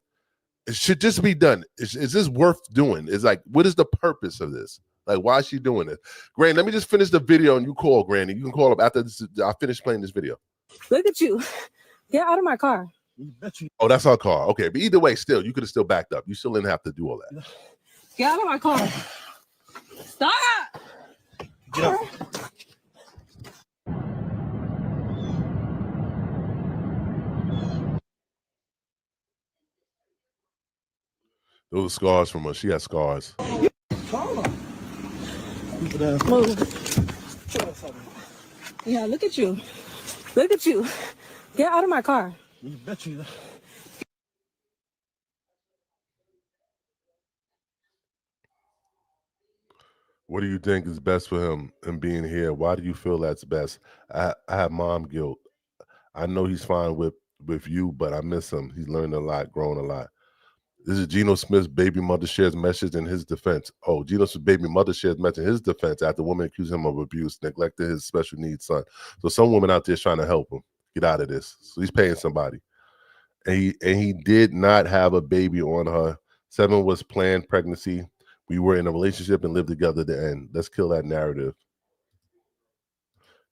It should just be done. Is this worth doing? It's like, what is the purpose of this? Like, why is she doing it? Granny, let me just finish the video and you call, Granny. You can call up after I finish playing this video. Look at you. Get out of my car. Oh, that's our car. Okay, but either way, still, you could have still backed up. You still didn't have to do all that. Get out of my car. Stop. Get up. Those are scars from her. She has scars. Move. Yeah, look at you. Look at you. Get out of my car. What do you think is best for him in being here? Why do you feel that's best? I have mom guilt. I know he's fine with you, but I miss him. He's learned a lot, grown a lot. This is Geno Smith's baby mother shares message in his defense. Oh, Geno Smith's baby mother shares message in his defense after woman accused him of abuse, neglected his special needs son. So some woman out there is trying to help him get out of this. So he's paying somebody. And he did not have a baby on her. 7 was planned pregnancy. We were in a relationship and lived together to the end. Let's kill that narrative.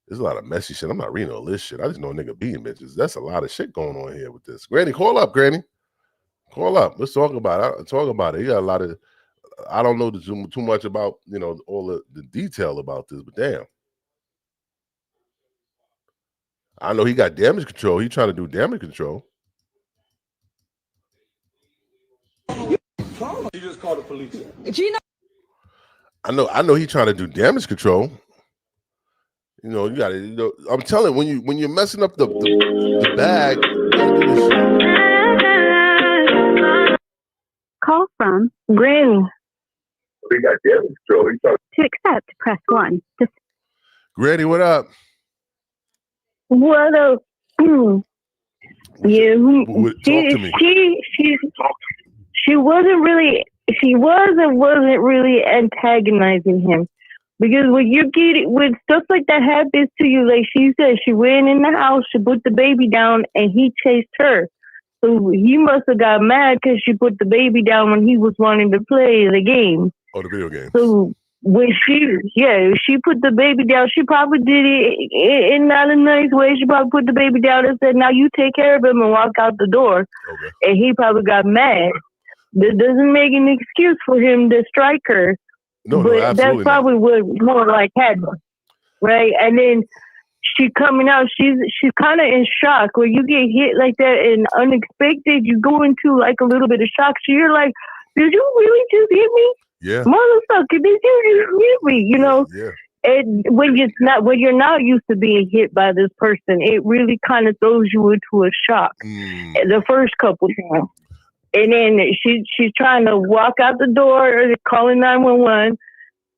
There's a lot of messy shit. I'm not reading all this shit. I just know a nigga beating bitches. That's a lot of shit going on here with this. Granny, call up, Granny. Call up. Let's talk about it. Talk about it. You got a lot of, I don't know too much about, you know, all the detail about this, but damn. I know he got damage control. He trying to do damage control. She just called the police. Gino. I know he trying to do damage control. You know, you got to. I'm telling you, when you're messing up the bag. Call from Granny. We got damage control. To accept, press 1. Granny, what up? What up? Yeah, talk to me. She wasn't really antagonizing him, because when stuff like that happens to you, like she said, she went in the house, she put the baby down, and he chased her. So he must have got mad because she put the baby down when he was wanting to play the game. Oh, the video game. So when she put the baby down, she probably did it in not a nice way. She probably put the baby down and said, "Now you take care of him," and walk out the door. Okay. And he probably got mad. That doesn't make an excuse for him to strike her. No, but absolutely that's probably what more like happened, right? And then she coming out, she's kind of in shock. When you get hit like that and unexpected, you go into like a little bit of shock. So you're like, "Did you really just hit me? Yeah, motherfucker, did you just hit me?" You know. Yeah. And when you're not used to being hit by this person, it really kind of throws you into a shock. The first couple times. And then she's trying to walk out the door, calling 911.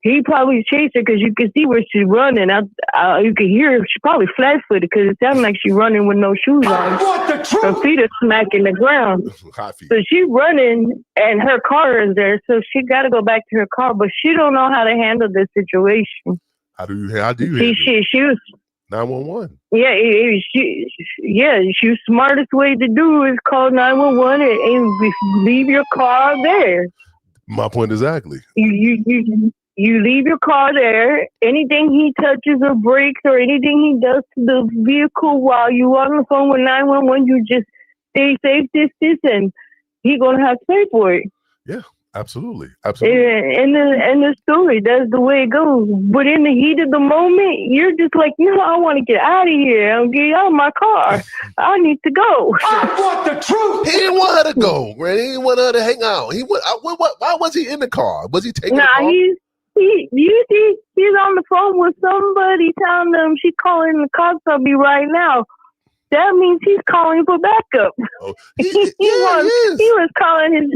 He probably chased her because you can see where she's running. You can hear her. She's probably flat-footed because it sounds like she's running with no shoes on. Her feet are smacking the ground. So she's running, and her car is there. So she got to go back to her car, but she don't know how to handle this situation. How do you? She was 911. Yeah, the smartest way to do is call 911 and leave your car there. My point exactly. You leave your car there. Anything he touches or breaks or anything he does to the vehicle while you on the phone with 911, you just stay safe distance, and he gonna have to pay for it. Yeah, absolutely. And the story, that's the way it goes. But in the heat of the moment, you're just like, I want to get out of here. I'm getting out of my car. I need to go. I want the truth. He didn't want her to go, Granny. He didn't want her to hang out. Why was he in the car? Was he taking the car? He's on the phone with somebody telling them she's calling the cops on me right now. That means he's calling for backup. Oh, he was calling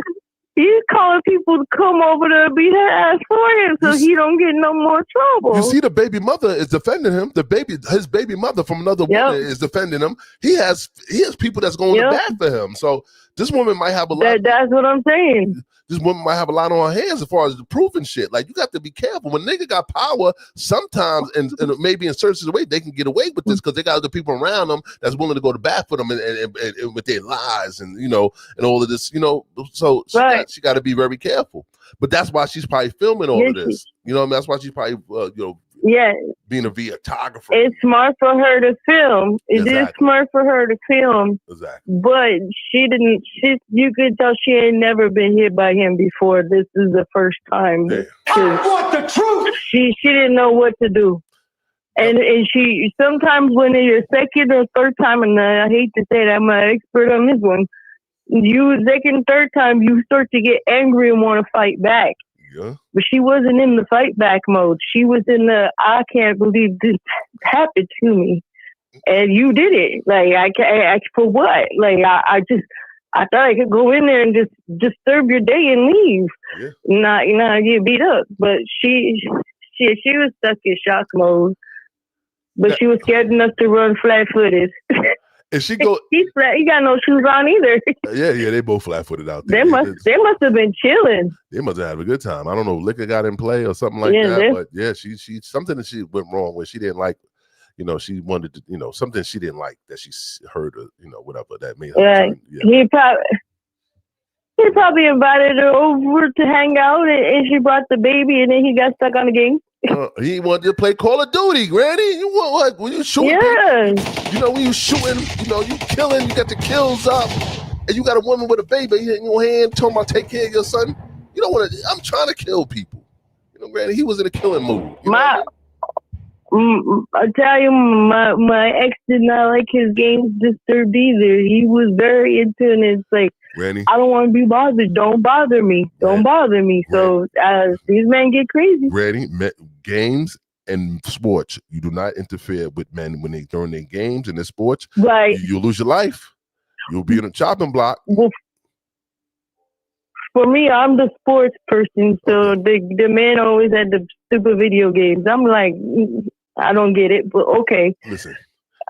people to come over to beat her ass for him so he don't get no more trouble. You see, the baby mother is defending him. His baby mother from another woman is defending him. He has people that's going to bat for him. So this woman might have a lot. That's what I'm saying. This woman might have a lot on her hands as far as the proof and shit. Like, you got to be careful. When nigga got power, sometimes, and maybe in certain situations, they can get away with this because they got other people around them that's willing to go to bat for them and with their lies and, and all of this, So she got to be very careful. But that's why she's probably filming all of this. That's why she's probably, being a videographer. It's smart for her to film. It is smart for her to film. Exactly. But you could tell she ain't never been hit by him before. This is the first time. I want the truth. She didn't know what to do. And she sometimes when it's your second or third time, and I hate to say that, I'm an expert on this one. Second, third time, you start to get angry and want to fight back. Yeah. But she wasn't in the fight back mode. She was in the, I can't believe this happened to me. And you did it. Like, I can't, for what? Like, I thought I could go in there and just disturb your day and leave. Yeah. Not get beat up. But she was stuck in shock mode. But she was scared enough to run flat-footed. And she go. He got no shoes on either. Yeah, they both flat-footed out there. They must have been chilling. They must have had a good time. I don't know, liquor got in play or something like that. But yeah, she something that she went wrong with. She didn't like. She wanted to. Something she didn't like that she heard. Whatever that made her. Right. He probably invited her over to hang out, and she brought the baby, and then he got stuck on the game. He wanted to play Call of Duty, Granny. You want what? When you shooting, when you shooting, you killing, you got the kills up, and you got a woman with a baby in your hand talking about take care of your son. You don't want to. I'm trying to kill people. Granny, he was in a killing mood. I tell you, my ex did not like his games disturbed either. He was very into it. It's like, Granny, I don't want to be bothered. Don't bother me. Don't bother me. So these men get crazy. Granny, games and sports, you do not interfere with men when they during their games and their sports. Right. You'll lose your life. You'll be in a chopping block. Well, for me, I'm the sports person, so the man always had the stupid video games. I'm like, I don't get it, but okay. Listen.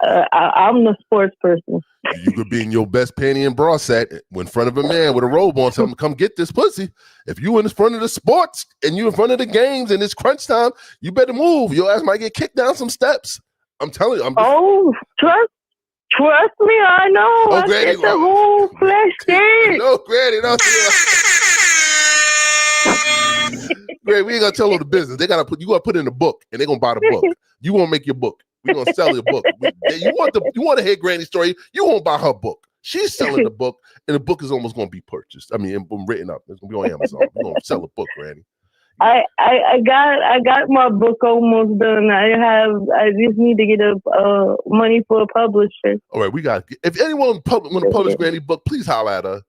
I'm the sports person. You could be in your best panty and bra set in front of a man with a robe on, tell him, come get this pussy. If you in front of the sports and you in front of the games and it's crunch time, you better move. Your ass might get kicked down some steps. I'm telling you. Trust me, I know. I get the whole flesh thing. No, Granny, no. Granny, we ain't gonna tell her the business. You gotta put in a book, and they're gonna buy the book. You won't make your book. We're gonna sell your book. You want to hear Granny's story? You won't buy her book. She's selling the book, and the book is almost gonna be purchased. I mean, written up. It's gonna be on Amazon. We're gonna sell a book, Granny. I got my book almost done. I just need to get money for a publisher. All right, we got. If anyone want to publish Granny's book, please holler at her.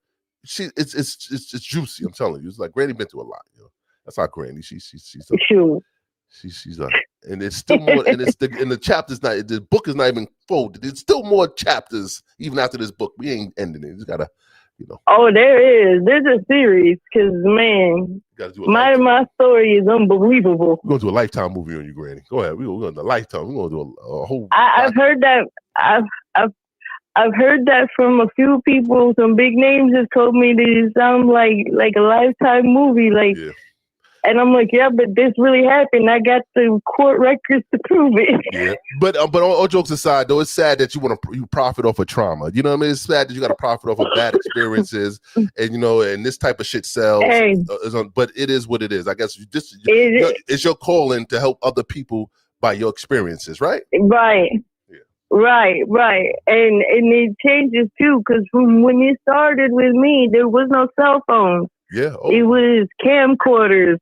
It's juicy. I'm telling you, it's like Granny been through a lot. That's how Granny. She's and it's still more. And the chapters not. The book is not even folded. It's still more chapters even after this book. We ain't ending it. You just gotta Oh, there is. There's a series because man, my story is unbelievable. We're gonna do a Lifetime movie on you, Granny. Go ahead. We're gonna do a Lifetime. We're gonna do a whole. I've heard that. I've heard that from a few people. Some big names have told me that it sounds like a Lifetime movie. Yeah. And I'm like, yeah, but this really happened. I got the court records to prove it. Yeah, but all jokes aside, though, it's sad that you profit off of trauma. You know what I mean? It's sad that you got to profit off of bad experiences, and and this type of shit sells. Hey. But it is what it is. I guess it's your calling to help other people by your experiences, right? Right. Yeah. Right. And it changes too, because from when it started with me, there was no cell phones. Yeah. It was camcorders,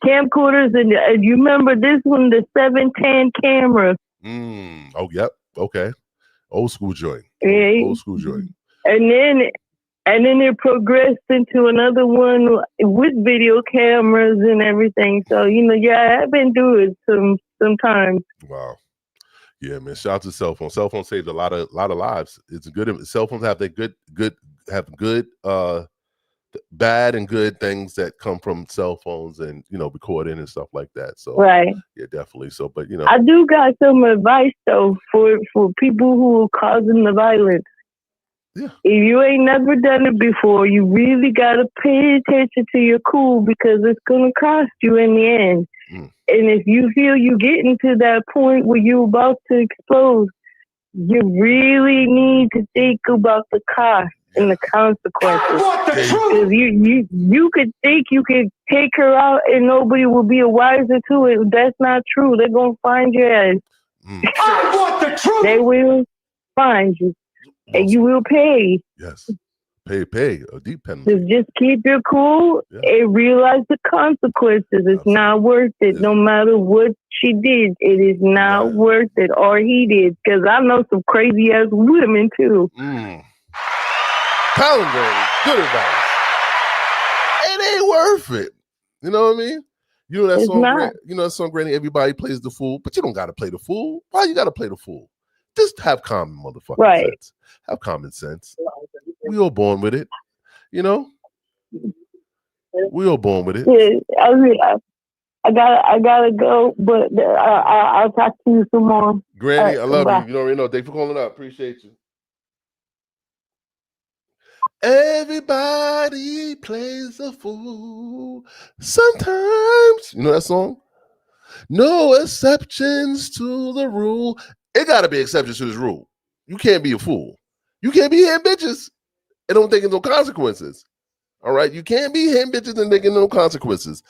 and you remember this one, the 710 camera. Oh, yep. Okay. Old school joint. Yeah. Old school joint. And then it progressed into another one with video cameras and everything. So yeah, I've been doing it sometimes. Wow. Yeah, man. Shout out to cell phone. Cell phone saved a lot of lives. It's good. Cell phones have good bad and good things that come from cell phones and recording and stuff like that. So right. Yeah, definitely. So, but I do got some advice though for people who are causing the violence. Yeah. If you ain't never done it before, you really gotta pay attention to your cool, because it's gonna cost you in the end. And if you feel you getting to that point where you're about to explode, you really need to think about the cost and the consequences. Because you could think you could take her out and nobody will be wiser to it. That's not true. They're gonna find your ass. I want the truth. They will find you, and you will pay. Yes, pay a deep penalty. Just keep your cool and realize the consequences. It's not worth it. No matter what she did, it is not worth it, or he did. Because I know some crazy ass women too. Tell him, Granny. Good advice. It ain't worth it. You know what I mean? You know that song. You know that song, Granny. Everybody plays the fool, but you don't got to play the fool. Why you got to play the fool? Just have common motherfucking sense. Have common sense. We all born with it. We all born with it. Yeah, I gotta go, but I'll talk to you some more. Granny, I love you. You already know. Thanks for calling up. Appreciate you. Everybody plays a fool sometimes. You know that song? No exceptions to the rule. It got to be exceptions to this rule. You can't be a fool. You can't be hitting bitches and don't think of no consequences. All right? You can't be hitting bitches and thinking no consequences.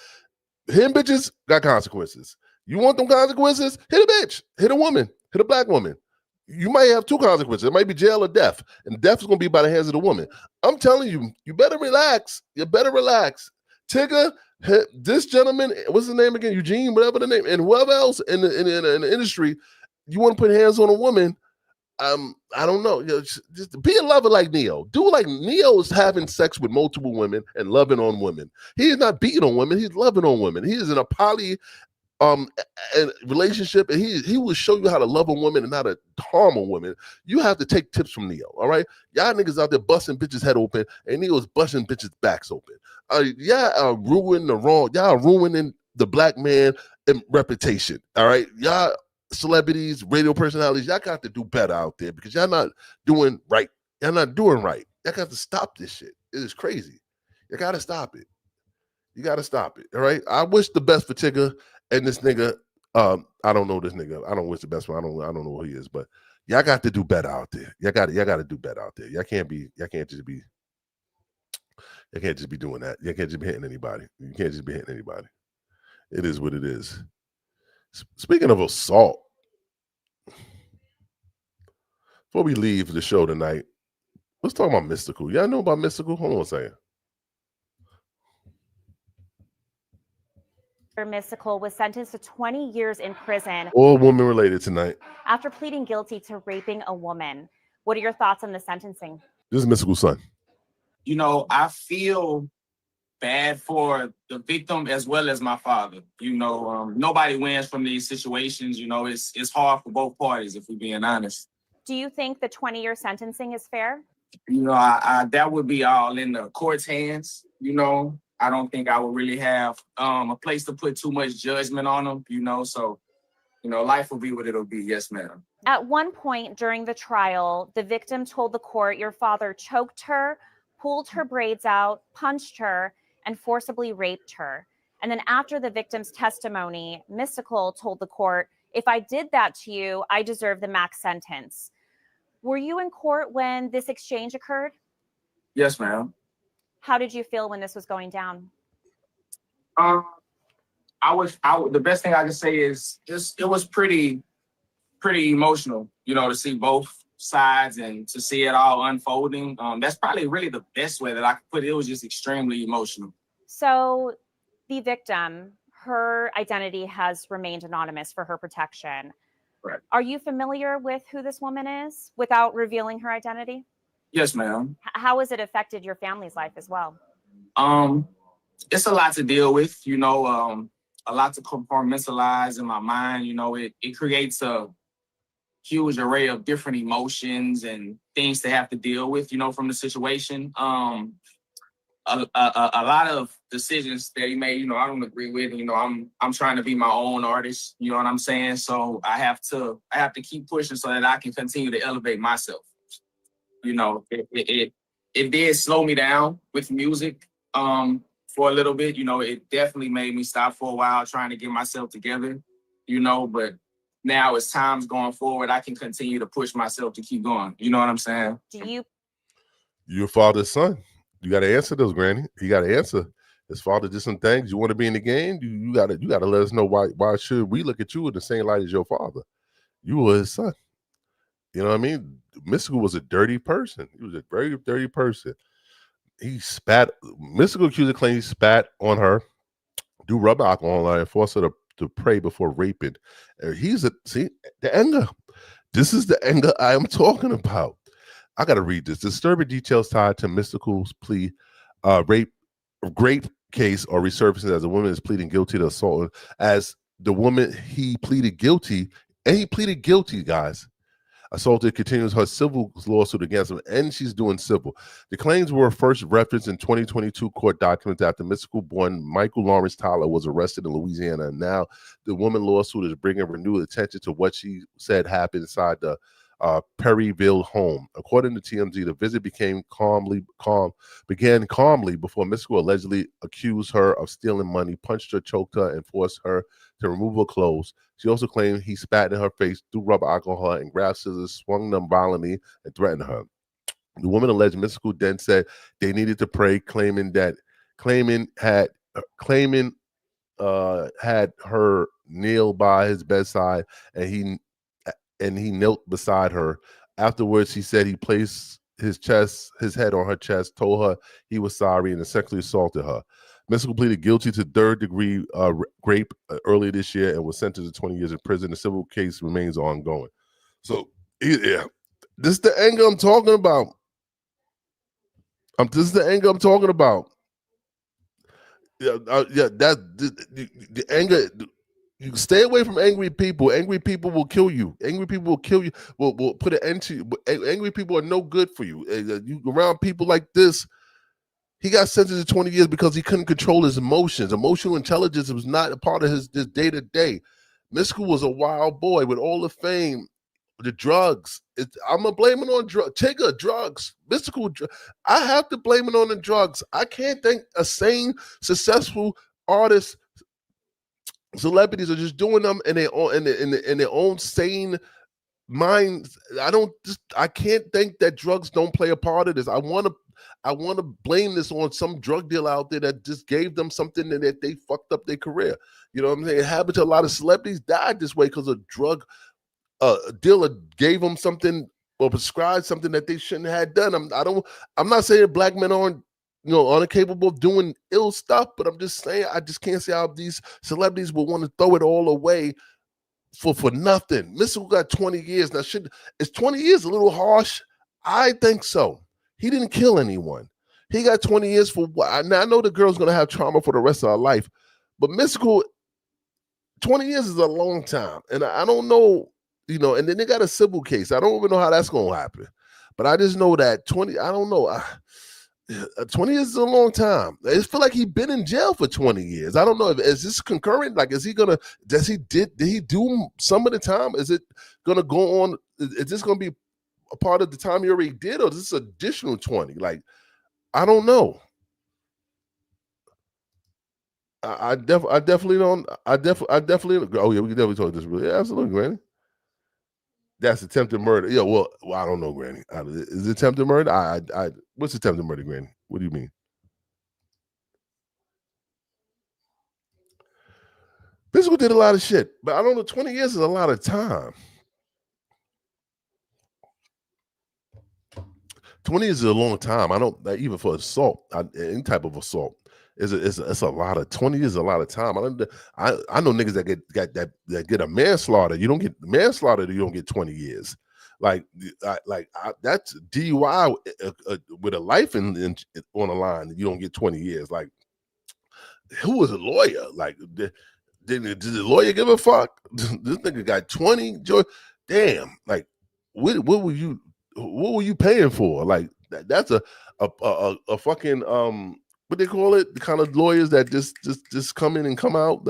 Hitting bitches got consequences. You want them consequences? Hit a bitch. Hit a woman. Hit a black woman. You might have two consequences. It might be jail or death. And death is going to be by the hands of the woman. I'm telling you, you better relax. You better relax. Tigger, this gentleman, what's his name again? Eugene, whatever the name, and whoever else in the industry, you want to put hands on a woman, I don't know. Just be a lover like Neo. Do like Neo is having sex with multiple women and loving on women. He is not beating on women. He's loving on women. He is in a poly relationship, and he will show you how to love a woman and how to harm a woman. You have to take tips from Neo. All right, y'all niggas out there busting bitches head open, and Neo's busting bitches backs open. Y'all are ruining the black man reputation. All right, y'all celebrities, radio personalities, y'all got to do better out there, because y'all not doing right. Y'all not doing right. Y'all got to stop this shit. It is crazy. You got to stop it. You got to stop it. All right. I wish the best for Tigger and this nigga. I don't know this nigga. I don't wish the best for. I don't know who he is, but y'all got to do better out there. Y'all got to do better out there. Y'all can't just be doing that. You can't just be hitting anybody. You can't just be hitting anybody. It is what it is. Speaking of assault, before we leave the show tonight, let's talk about Mystical. Y'all know about Mystical? Hold on a second. Mystical was sentenced to 20 years in prison. All woman related tonight. After pleading guilty to raping a woman. What are your thoughts on the sentencing? This is Mystical's son. I feel bad for the victim as well as my father. Nobody wins from these situations. It's hard for both parties, if we're being honest. Do you think the 20-year sentencing is fair? You know, I that would be all in the court's hands. You know, I don't think I would really have a place to put too much judgment on them. You know, so you know, life will be what it'll be. Yes, ma'am. At one point during the trial, the victim told the court your father choked her, pulled her braids out, punched her, and forcibly raped her. And then after the victim's testimony, Mystical told the court, if I did that to you, I deserve the max sentence. Were you in court when this exchange occurred? Yes, ma'am. How did you feel when this was going down? The best thing I can say is it was pretty emotional, you know, to see both sides and to see it all unfolding. That's probably really the best way that I could put it. It was just extremely emotional. So the victim, her identity has remained anonymous for her protection. Right. Are you familiar with who this woman is without revealing her identity? Yes, ma'am. How has it affected your family's life as well? It's a lot to deal with, you know, a lot to compartmentalize in my mind. You know, it creates a huge array of different emotions and things to have to deal with, you know, from the situation. A lot of decisions that he made, you know, I don't agree with. You know, I'm trying to be my own artist. You know what I'm saying? So I have to keep pushing so that I can continue to elevate myself. You know, it did slow me down with music for a little bit. You know, it definitely made me stop for a while trying to get myself together. You know, but now as time's going forward, I can continue to push myself to keep going. You know what I'm saying? You're your father's son. You got to answer those, Granny. You got to answer. His father did some things. You want to be in the game. You got to let us know why should we look at you in the same light as your father? You were his son. You know what I mean? Mystical was a dirty person. He was a very dirty person. He spat. Mystical accuser claims he spat on her, do rubber alcohol on her, and forced her to pray before raping. See the anger. This is the anger I am talking about. I got to read this. Disturbing details tied to Mystical's plea, rape case or resurfacing as a woman is pleading guilty to assault. As the woman he pleaded guilty, guys. Assaulted continues her civil lawsuit against him, and she's doing civil. The claims were first referenced in 2022 court documents after Mystical-born Michael Lawrence Tyler was arrested in Louisiana. And now the woman lawsuit is bringing renewed attention to what she said happened inside the Perryville home. According to TMZ, the visit began calmly before Mystical allegedly accused her of stealing money, punched her, choked her, and forced her to remove her clothes. She also claimed he spat in her face, threw rubber alcohol, and grabbed scissors, swung them violently, and threatened her. The woman alleged Mystical then said they needed to pray, claiming had her kneel by his bedside, and he knelt beside her. Afterwards, he said he placed his head on her chest, told her he was sorry, and sexually assaulted her. Mystical pleaded guilty to third-degree rape earlier this year and was sentenced to 20 years in prison. The civil case remains ongoing. So, yeah, this is the anger I'm talking about. This is the anger I'm talking about. The anger. You stay away from angry people. Angry people will kill you. Angry people will kill you. Will put an end to you. Angry people are no good for you. You around people like this. He got sentenced to 20 years because he couldn't control his emotions. Emotional intelligence was not a part of his day-to-day. Mystical was a wild boy with all the fame, the drugs. I'm going to blame it on drugs. Tigger, drugs. Mystical, I have to blame it on the drugs. I can't think a sane, successful artist, celebrities are just doing them in their own sane minds. I can't think that drugs don't play a part of this. I want to blame this on some drug dealer out there that just gave them something that they fucked up their career. You know what I'm saying? It happened to a lot of celebrities died this way because a drug dealer gave them something or prescribed something that they shouldn't have done. I'm not saying black men aren't incapable of doing ill stuff, but I'm just saying I just can't see how these celebrities will want to throw it all away for nothing. Mystical got 20 years. Now, is 20 years a little harsh? I think so. He didn't kill anyone. He got 20 years for what? Now, I know the girl's going to have trauma for the rest of her life, but Mystical, 20 years is a long time. And I don't know, and then they got a civil case. I don't even know how that's going to happen. But I just know that 20, I don't know. 20 years is a long time. It feel like he's been in jail for 20 years. I don't know. Is this concurrent? Like, is he gonna, did he do some of the time? Is it gonna go on? Is this gonna be a part of the time he already did, or is this additional 20? Like, I don't know. I definitely don't. Oh yeah, we can definitely talk this. Yeah, absolutely, Granny. That's attempted murder. Yeah, well, I don't know, Granny. Is it attempted murder? What's attempted murder, Granny? What do you mean? Physical did a lot of shit, but I don't know. 20 years is a lot of time. 20 years is a long time. I don't even for assault, any type of assault. It's a lot of 20 years is a lot of time. I know niggas that get a manslaughter. You don't get manslaughter. You don't get 20 years. Like that's DUI with a life on the line. You don't get 20 years. Like, who was a lawyer? Like, did the lawyer give a fuck? This nigga got 20. Damn. Like, what were you paying for? Like, that's a fucking what they call it? The kind of lawyers that just come in and come out.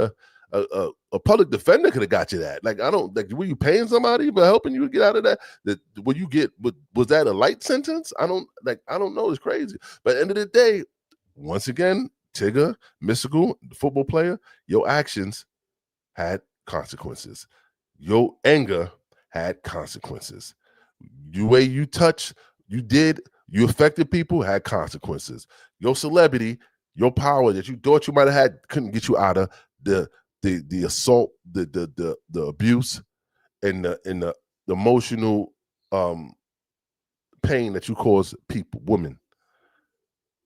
A public defender could have got you that. Like, I don't like. Were you paying somebody for helping you get out of that? What you get? Was that a light sentence? I don't know. It's crazy. But at the end of the day, once again, Tigger, Mystical, the football player, your actions had consequences. Your anger had consequences. The way you touched, you affected people, had consequences. Your celebrity, your power that you thought you might have had couldn't get you out of the assault, the abuse, and the emotional pain that you cause people, women.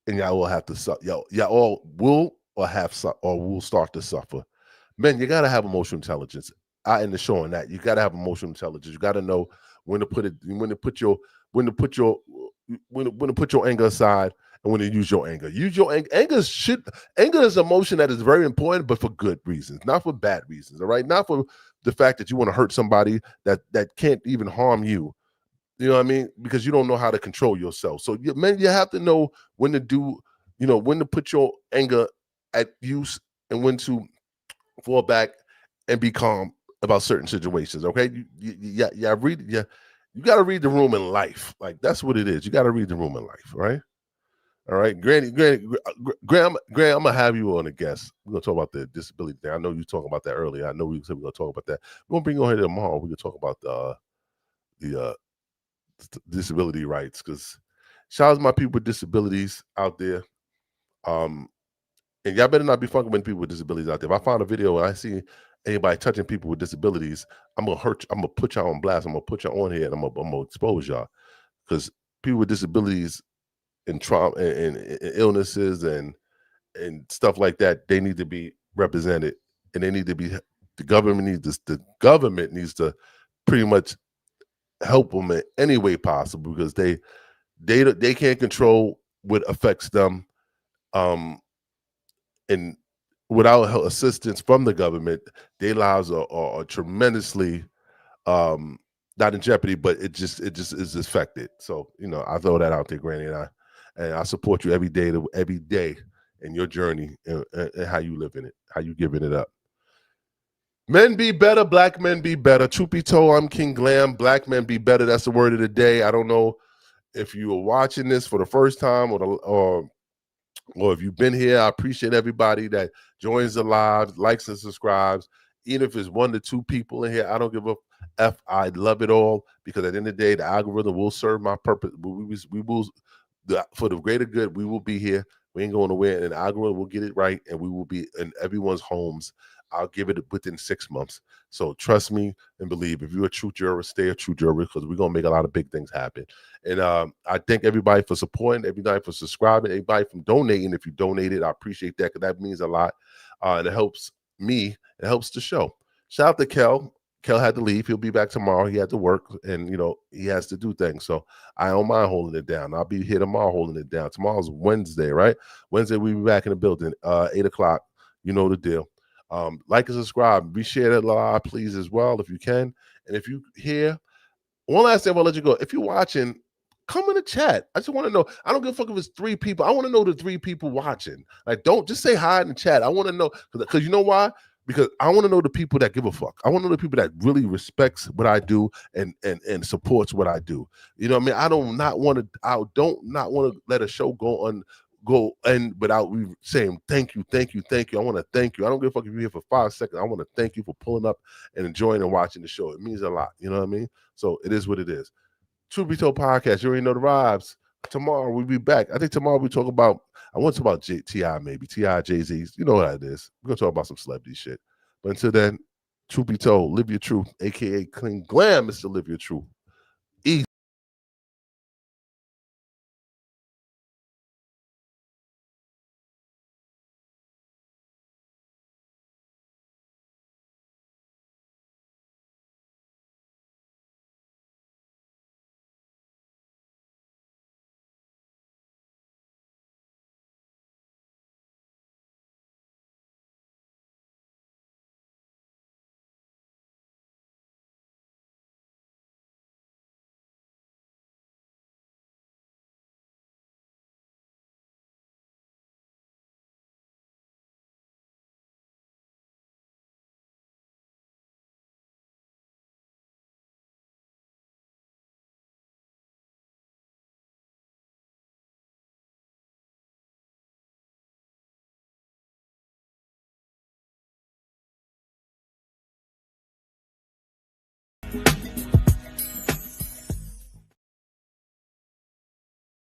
And y'all will have to suffer. Y'all all will will start to suffer. Men, you gotta have emotional intelligence. I end the showing that you gotta have emotional intelligence. You gotta know when to put your anger aside and when to use your anger. Use your anger. Anger is emotion that is very important, but for good reasons, not for bad reasons. All right, not for the fact that you want to hurt somebody that can't even harm you. You know what I mean? Because you don't know how to control yourself. So men, you have to know when to do, when to put your anger at use and when to fall back and be calm about certain situations. Okay, you got to read the room in life. Like, that's what it is. You got to read the room in life, right? All right, Granny, Graham, I'm gonna have you on a guest. We're gonna talk about the disability thing. I know you were talking about that earlier. I know we said we're gonna talk about that. We're gonna bring you on here tomorrow. We can talk about the disability rights, because shout out to my people with disabilities out there. And y'all better not be fucking with people with disabilities out there. If I find a video and I see anybody touching people with disabilities, I'm gonna put y'all on blast. I'm gonna put y'all on here and I'm gonna expose y'all, because people with disabilities and trauma and illnesses and stuff like that, they need to be represented, and they need to be. The government needs to pretty much help them in any way possible, because they can't control what affects them, and without assistance from the government, their lives are tremendously not in jeopardy, but it just is affected. So I throw that out there, Granny, and I support you every day in your journey and how you live in it, how you giving it up. Men be better, black men be better. Truth be told, I'm King Glam. Black men be better. That's the word of the day. I don't know if you are watching this for the first time or if you've been here. I appreciate everybody that joins the live, likes and subscribes. Even if it's 1 to 2 people in here, I don't give a F. I love it all, because at the end of the day, the algorithm will serve my purpose. We will, for the greater good, we will be here. We ain't going nowhere, and the algorithm will get it right, and we will be in everyone's homes. I'll give it within 6 months. So trust me and believe. If you're a true juror, stay a true juror, because we're going to make a lot of big things happen. And I thank everybody for supporting, everybody for subscribing, everybody from donating. If you donated, I appreciate that, because that means a lot. And it helps me. It helps the show. Shout out to Kel. Kel had to leave. He'll be back tomorrow. He had to work, and he has to do things. So I don't mind holding it down. I'll be here tomorrow holding it down. Tomorrow's Wednesday, right? Wednesday we'll be back in the building, 8 o'clock. You know the deal. Like and subscribe. Share that live, please, as well, if you can. And if you hear, one last thing, I'll let you go. If you're watching come in the chat. I just want to know. I don't give a fuck if it's 3 people. I want to know the 3 people watching. Like, don't just say hi in the chat. I want to know because you know why? Because I want to know the people that give a fuck. I want to know the people that really respects what I do and supports what I do. You know what I mean? I don't not want to let a show go without saying thank you. I want to thank you. I don't give a fuck if you're here for 5 seconds. I want to thank you for pulling up and enjoying and watching the show. It means a lot. You know what I mean? So it is what it is. Truth Be Told podcast. You already know the vibes. Tomorrow we'll be back. I think tomorrow we talk about. I want to talk about T.I. maybe T.I. Jay-Z. You know what it is. We're gonna talk about some celebrity shit. But until then, truth be told, live your truth, aka Clean Glam, Mr. Live Your Truth.